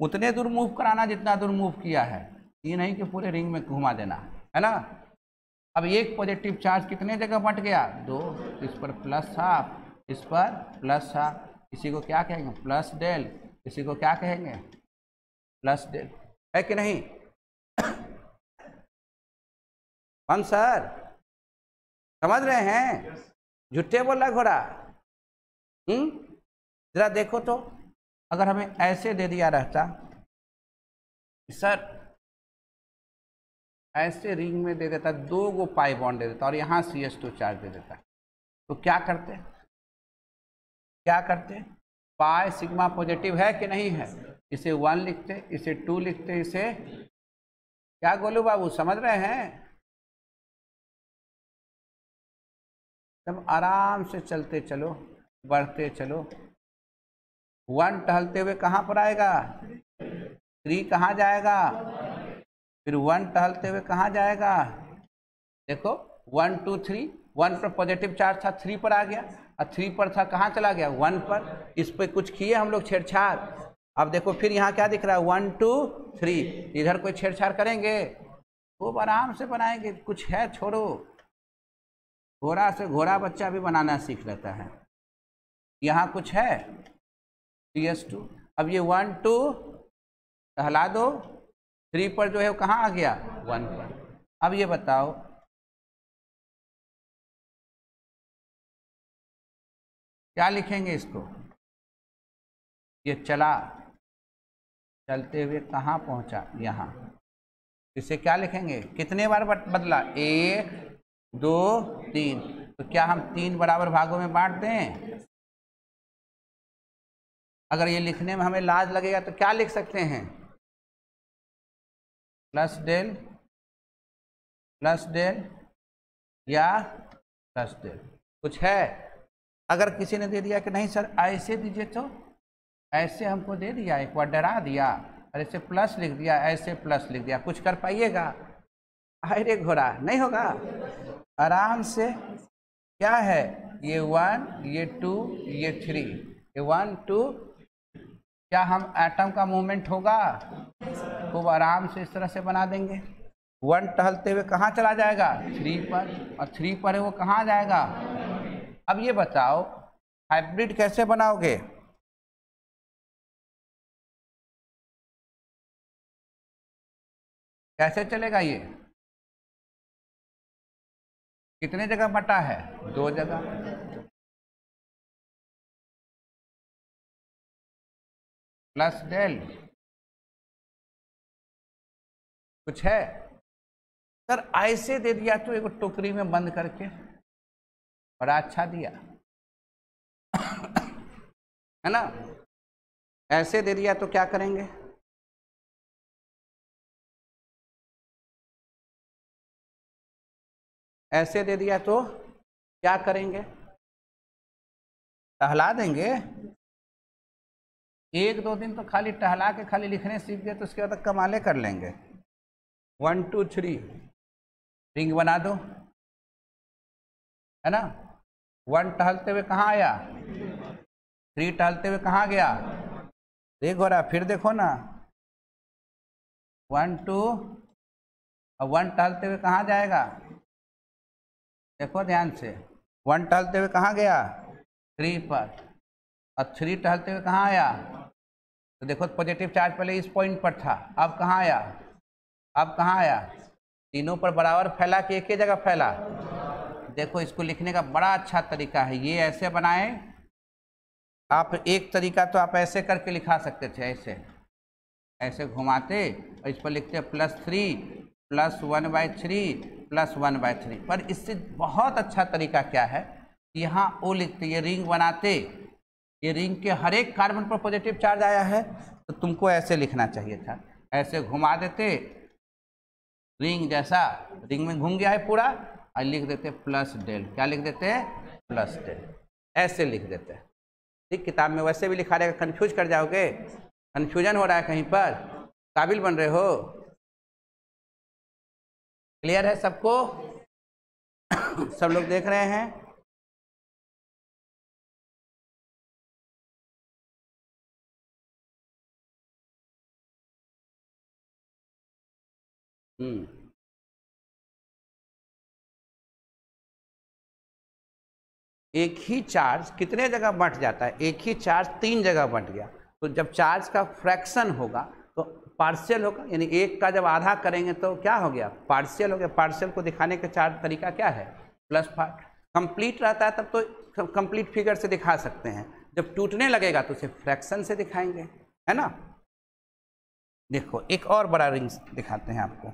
उतने दूर मूव कराना जितना दूर मूव किया है, ये नहीं कि पूरे रिंग में घुमा देना, है ना। अब एक पॉजिटिव चार्ज कितने जगह बंट गया, 2, इस पर प्लस हाफ, इस पर प्लस हाफ, इसी को क्या कहेंगे, प्लस डेल, इसी को क्या कहेंगे, प्लस डेल, है कि नहीं। हम सर समझ रहे हैं, झूठे बोल रहा घोड़ा। जरा देखो तो, अगर हमें ऐसे दे दिया रहता सर, ऐसे रिंग में दे देता 2 गो पाई बॉन्ड दे देता और यहाँ CH2 चार्ज दे देता, तो क्या करते, क्या करते, पाई सिग्मा पॉजिटिव है कि नहीं है, इसे 1 लिखते, इसे 2 लिखते, इसे क्या गोलू बाबू समझ रहे हैं। तब आराम से चलते चलो, बढ़ते चलो, 1 टहलते हुए कहाँ पर आएगा, 3 कहाँ जाएगा, फिर 1 टहलते हुए कहाँ जाएगा, देखो 1 2 3, 1 पर पॉजिटिव चार्ज था, 3 पर आ गया, और 3 पर था कहाँ चला गया, 1 पर। इस पे कुछ किए हम लोग छेड़छाड़। अब देखो फिर यहाँ क्या दिख रहा है, 1 2 3, इधर कोई छेड़छाड़ करेंगे, खूब आराम से बनाएंगे, कुछ है छोड़ो। घोड़ा से घोड़ा बच्चा भी बनाना सीख लेता है। यहाँ कुछ है CH2, अब ये 1 2 टहला दो, 3 पर जो है वो कहाँ आ गया, 1 पर। अब ये बताओ क्या लिखेंगे इसको, ये चला, चलते हुए कहाँ पहुँचा, यहाँ, इसे क्या लिखेंगे, कितने बार बदला, 1 2 3, तो क्या हम 3 बराबर भागों में बांट दें। अगर ये लिखने में हमें लाज लगेगा तो क्या लिख सकते हैं, प्लस डेल या प्लस डेल, कुछ है। अगर किसी ने दे दिया कि नहीं सर ऐसे दीजिए, तो ऐसे हमको दे दिया, एक बार डरा दिया और ऐसे प्लस लिख दिया, ऐसे प्लस लिख दिया, कुछ कर पाइएगा, अरे घोड़ा नहीं होगा। आराम से क्या है, ये 1 ये 2 ये 3, ये 1 2, क्या हम एटम का मूवमेंट होगा, खूब आराम से इस तरह से बना देंगे। 1 टहलते हुए कहाँ चला जाएगा, 3 पर, और 3 पर है वो कहाँ जाएगा। अब ये बताओ हाइब्रिड कैसे बनाओगे, कैसे चलेगा, ये कितने जगह बटा है, 2 जगह, प्लस डेल, कुछ है सर, ऐसे दे दिया तो एक टोकरी में बंद करके, बड़ा अच्छा दिया है ना। ऐसे दे दिया तो क्या करेंगे, ऐसे दे दिया तो क्या करेंगे, टहला देंगे। 1-2 दिन तो खाली टहला के खाली लिखने सीख गए, तो उसके बाद कमाले कर लेंगे। 1 2 3 रिंग बना दो, है ना। 1 टहलते हुए कहाँ आया, 3 टहलते हुए कहाँ गया, देखो रहा, फिर देखो ना, 1 2 और 1 टहलते हुए कहाँ जाएगा, देखो ध्यान से, 1 टहलते हुए कहाँ गया, 3 पर, और 3 टहलते हुए कहाँ आया, तो देखो पॉजिटिव चार्ज पहले इस पॉइंट पर था, अब कहाँ आया, अब कहाँ आया, तीनों पर बराबर फैला कि एक ही जगह फैला। देखो इसको लिखने का बड़ा अच्छा तरीका है, ये ऐसे बनाए आप, एक तरीका तो आप ऐसे करके लिखा सकते थे, ऐसे ऐसे घुमाते और इस पर लिखते +3 +1/3 +1/3, पर इससे बहुत अच्छा तरीका क्या है, यहाँ ओ लिखते, ये रिंग बनाते, ये रिंग के हर एक कार्बन पर पॉजिटिव चार्ज आया है, तो तुमको ऐसे लिखना चाहिए था, ऐसे घुमा देते रिंग जैसा, रिंग में घूम गया है पूरा, और लिख देते प्लस डेल, क्या लिख देते, प्लस डेल, ऐसे लिख देते। ठीक, किताब में वैसे भी लिखा रहेगा, कन्फ्यूज कर जाओगे, कन्फ्यूजन हो रहा है कहीं पर, काबिल बन रहे हो। क्लियर है सबको सब लोग देख रहे हैं। एक ही चार्ज कितने जगह बंट जाता है? एक ही चार्ज 3 जगह बंट गया। तो जब चार्ज का फ्रैक्शन होगा तो पार्शियल होगा, यानी एक का जब आधा करेंगे तो क्या हो गया? पार्शियल हो गया। पार्शियल को दिखाने का चार तरीका क्या है? Plus part. कंप्लीट रहता है तब तो कंप्लीट फिगर से दिखा सकते हैं, जब टूटने लगेगा तो उसे फ्रैक्शन से दिखाएंगे, है ना। देखो एक और बड़ा रिंग दिखाते हैं आपको।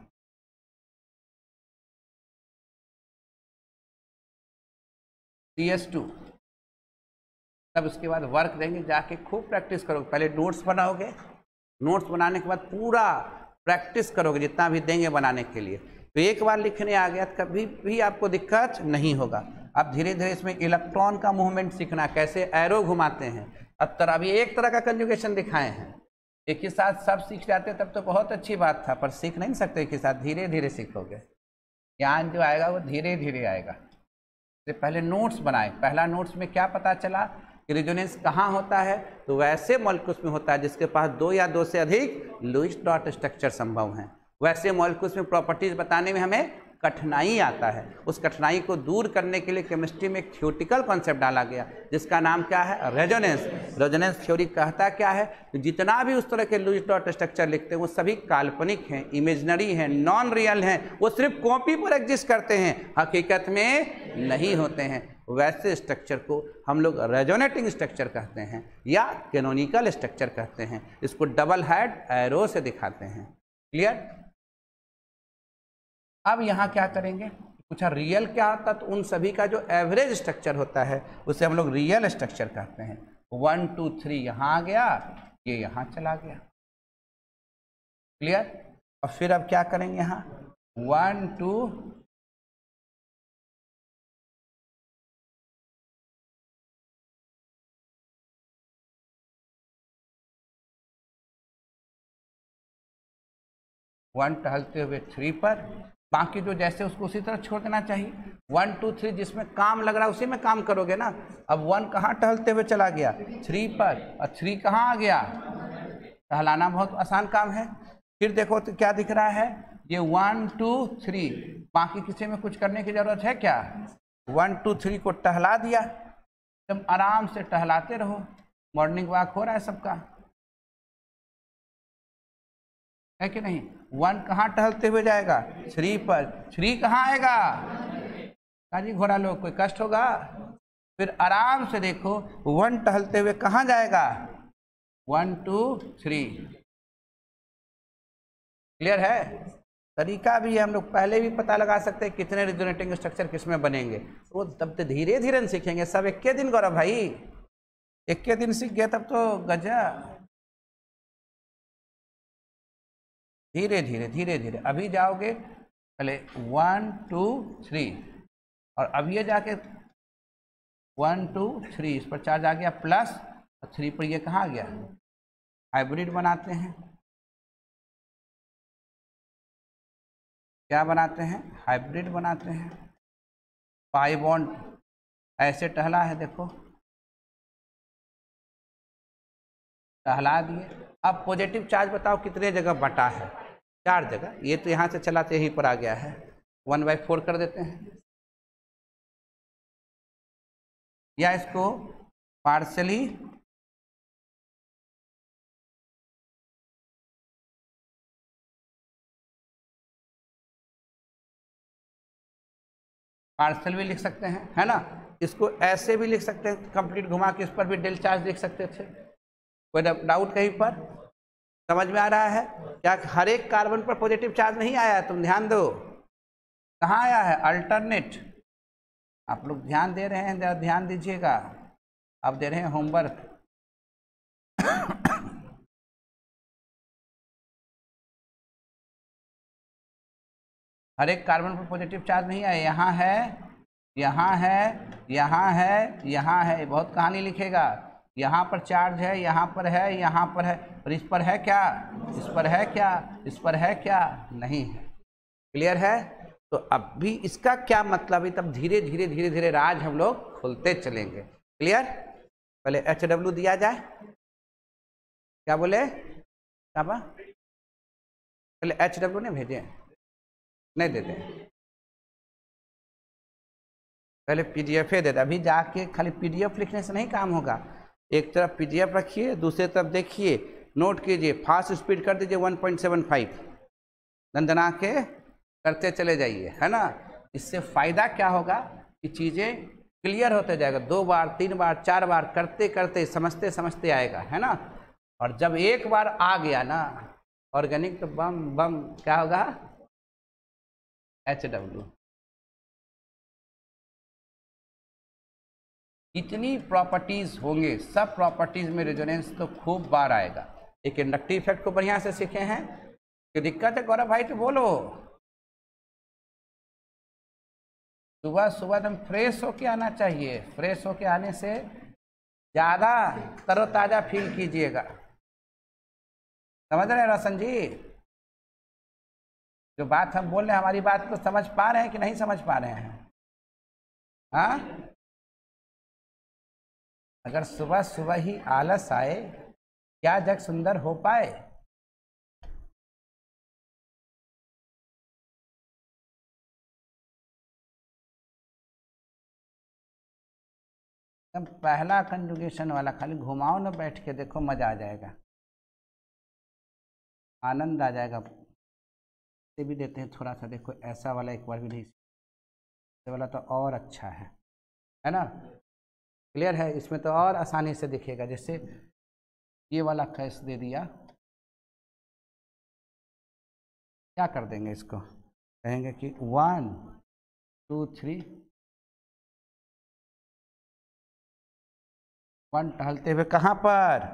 CS2। तब उसके बाद वर्क देंगे, जाके खूब प्रैक्टिस करोगे। पहले नोट्स बनाओगे, नोट्स बनाने के बाद पूरा प्रैक्टिस करोगे जितना भी देंगे बनाने के लिए। तो एक बार लिखने आ गया तो कभी भी आपको दिक्कत नहीं होगा। अब धीरे धीरे इसमें इलेक्ट्रॉन का मूवमेंट सीखना, कैसे एरो घुमाते हैं। अब अभी एक तरह का कंजुगेशन दिखाए हैं, एक ही साथ सब सीख जाते तब तो बहुत अच्छी बात था, पर सीख नहीं सकते एक ही साथ, धीरे धीरे सीखोगे। ज्ञान जो आएगा वो धीरे धीरे आएगा। तो पहले नोट्स बनाए। पहला नोट्स में क्या पता चला कि रेजोनेंस कहाँ होता है? तो वैसे मॉलिक्यूल्स में होता है जिसके पास 2 या 2 से अधिक लुईस डॉट स्ट्रक्चर संभव हैं। वैसे मॉलिक्यूल्स में प्रॉपर्टीज बताने में हमें कठिनाई आता है। उस कठिनाई को दूर करने के लिए केमिस्ट्री में एक थ्योरेटिकल कॉन्सेप्ट डाला गया जिसका नाम क्या है? रेजोनेंस। रेजोनेंस थ्योरी कहता क्या है? जितना भी उस तरह के लुईस डॉट स्ट्रक्चर लिखते हैं वो सभी काल्पनिक हैं, इमेजिनरी हैं, नॉन रियल हैं। वो सिर्फ कॉपी पर एग्जिस्ट करते हैं, हकीकत में नहीं होते हैं। वैसे स्ट्रक्चर को हम लोग रेजोनेटिंग स्ट्रक्चर कहते हैं या कैनोनिकल स्ट्रक्चर कहते हैं। इसको डबल हेड एरो से दिखाते हैं। क्लियर? अब यहाँ क्या करेंगे? पूछा रियल क्या होता, तो उन सभी का जो एवरेज स्ट्रक्चर होता है उसे हम लोग रियल स्ट्रक्चर कहते हैं। 1 2 3 यहाँ आ गया, ये यहाँ चला गया। क्लियर? और फिर अब क्या करेंगे? यहाँ 1 2 1 टहलते हुए 3 पर, बाकी जो जैसे उसको उसी तरह छोड़ देना चाहिए। 1 2 3 जिसमें काम लग रहा है उसी में काम करोगे ना। अब 1 कहाँ टहलते हुए चला गया? 3 पर, और 3 कहाँ आ गया? टहलाना बहुत आसान काम है। फिर देखो तो क्या दिख रहा है? ये 1 2 3, बाकी किसी में कुछ करने की जरूरत है क्या? 1 2 3 को टहला दिया। तुम आराम से टहलाते रहो। मॉर्निंग वॉक हो रहा है सबका, है कि नहीं? 1 कहाँ टहलते हुए जाएगा? 3 पर। 3 कहाँ आएगा? काजी घोड़ा लोग, कोई कष्ट होगा? फिर आराम से देखो 1 टहलते हुए कहाँ जाएगा? 1 2 3। क्लियर है? तरीका भी है, हम लोग पहले भी पता लगा सकते हैं कितने रेजोनेटिंग स्ट्रक्चर किसमें बनेंगे। वो तब तो धीरे धीरे सीखेंगे। सब एक के दिन गौरव भाई, एक के दिन सीख गया तब तो गजा। धीरे धीरे धीरे धीरे अभी जाओगे। पहले 1 2 3, और अब ये जाके 1 2 3, इस पर चार्ज आ गया प्लस, और 3 पर ये कहाँ आ गया? हाइब्रिड बनाते हैं। क्या बनाते हैं? हाइब्रिड बनाते हैं। पाई बॉन्ड ऐसे टहला है, देखो टहला दिए। अब पॉजिटिव चार्ज बताओ कितने जगह बटा है? 4 जगह। ये तो यहाँ से चलाते यहीं पर आ गया है, 1/4 कर देते हैं, या इसको पार्शली पार्सल भी लिख सकते हैं, है ना। इसको ऐसे भी लिख सकते हैं, कंप्लीट घुमा के इस पर भी डेल चार्ज लिख सकते थे। कोई डाउट कहीं पर? समझ में आ रहा है क्या? हर एक कार्बन पर पॉजिटिव चार्ज नहीं आया, तुम ध्यान दो। कहाँ आया है? अल्टरनेट। आप लोग ध्यान दे रहे हैं, जरा ध्यान दीजिएगा। आप दे रहे हैं होमवर्क। हर एक कार्बन पर पॉजिटिव चार्ज नहीं आया। यहाँ है, यहाँ है, यहाँ है, यहाँ है। बहुत कहानी लिखेगा। यहाँ पर चार्ज है, यहाँ पर है, यहाँ पर है, और इस पर है क्या? इस पर है क्या? इस पर है क्या? नहीं है। क्लियर है? तो अब भी इसका क्या मतलब है? तब धीरे धीरे धीरे धीरे राज हम लोग खोलते चलेंगे। क्लियर? पहले HW दिया जाए। क्या बोले? क्या बा? पहले HW ने भेजे। नहीं देते, पहले PDF देते। अभी जाके खाली PDF लिखने से नहीं काम होगा, एक तरफ PDF रखिए, दूसरी तरफ देखिए, नोट कीजिए, फास्ट स्पीड कर दीजिए 1.75, दंदना के करते चले जाइए, है ना। इससे फ़ायदा क्या होगा कि चीज़ें क्लियर होते जाएगा, 2 बार 3 बार 4 बार करते करते समझते समझते आएगा, है ना। और जब एक बार आ गया ना ऑर्गेनिक, तो बम बम क्या होगा, HW। इतनी प्रॉपर्टीज होंगे, सब प्रॉपर्टीज में रेजोनेंस तो खूब बार आएगा। एक इंडक्टिव इफेक्ट को बढ़िया से सीखे हैं, कि दिक्कत है गौरव भाई तो बोलो। सुबह सुबह एकदम फ्रेश होके आना चाहिए, फ्रेश होके आने से ज़्यादा तरोताज़ा फील कीजिएगा, समझ रहे हैं रोशन जी। जो बात हम बोल रहे हैं, हमारी बात को समझ पा रहे हैं कि नहीं समझ पा रहे हैं? हाँ, अगर सुबह सुबह ही आलस आए, क्या जग सुंदर हो पाए? एकदम पहला कंजुगेशन वाला, खाली घुमाओ ना, बैठ के देखो, मजा आ जाएगा, आनंद आ जाएगा। ये भी देते हैं थोड़ा सा, देखो ऐसा वाला एक बार भी नहीं, ये वाला तो और अच्छा है ना, क्लियर है। इसमें तो और आसानी से दिखेगा, जैसे ये वाला कैस दे दिया, क्या कर देंगे इसको, कहेंगे कि 1 2 3, 1 टहलते हुए कहाँ पर,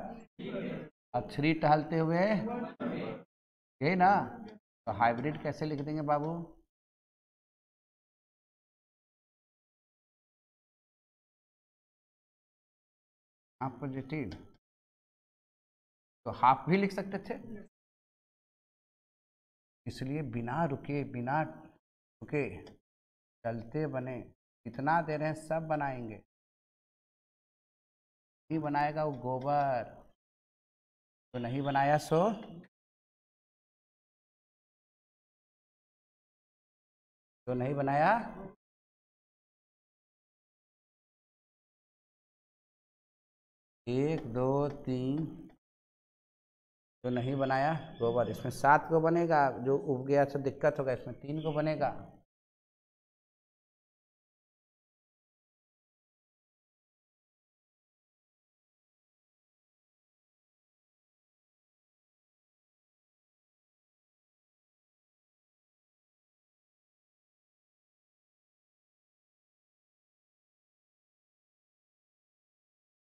और 3 टहलते हुए, यही ना। तो हाइब्रिड कैसे लिख देंगे बाबू, हाफ पॉजिटिव, तो हाफ भी लिख सकते थे। इसलिए बिना रुके बिना रुके चलते बने, कितना दे रहे हैं, सब बनाएंगे, नहीं बनाएगा वो गोबर, तो नहीं बनाया सो, तो नहीं बनाया, 1 2 3, तो नहीं बनाया गोबर। इसमें 7 को बनेगा, जो उग गया तो दिक्कत होगा, इसमें 3 को बनेगा।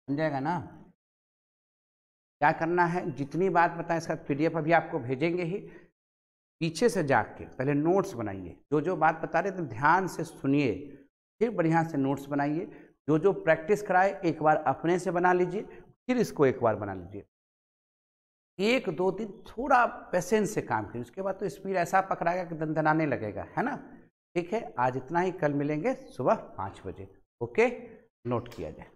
बन जाएगा ना। क्या करना है, जितनी बात बताएं, इसका PDF अभी आपको भेजेंगे ही, पीछे से जाके पहले नोट्स बनाइए, जो जो बात बता रहे थे ध्यान से सुनिए, फिर बढ़िया से नोट्स बनाइए, जो जो प्रैक्टिस कराए एक बार अपने से बना लीजिए, फिर इसको एक बार बना लीजिए, 1 2 3 थोड़ा पेशेंस से काम कीजिए, उसके बाद तो स्पीड ऐसा पकड़ाएगा कि दनदनाने लगेगा, है ना। ठीक है, आज इतना ही, कल मिलेंगे सुबह 5 बजे। ओके, नोट किया जाए।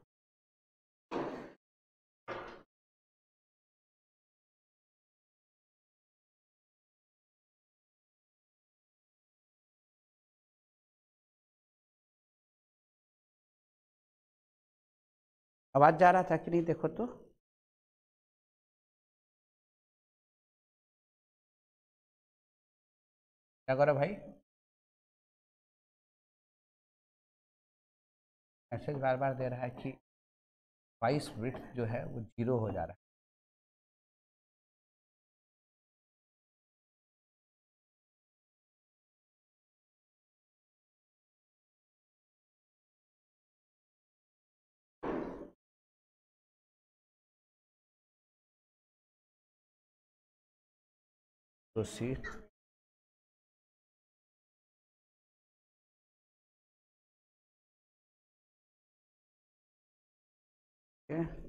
आवाज जा रहा था कि नहीं, देखो तो। क्या करो भाई, मैसेज बार बार दे रहा है कि वॉइस विड्थ जो है वो 0 हो जा रहा है। Proceed, okay.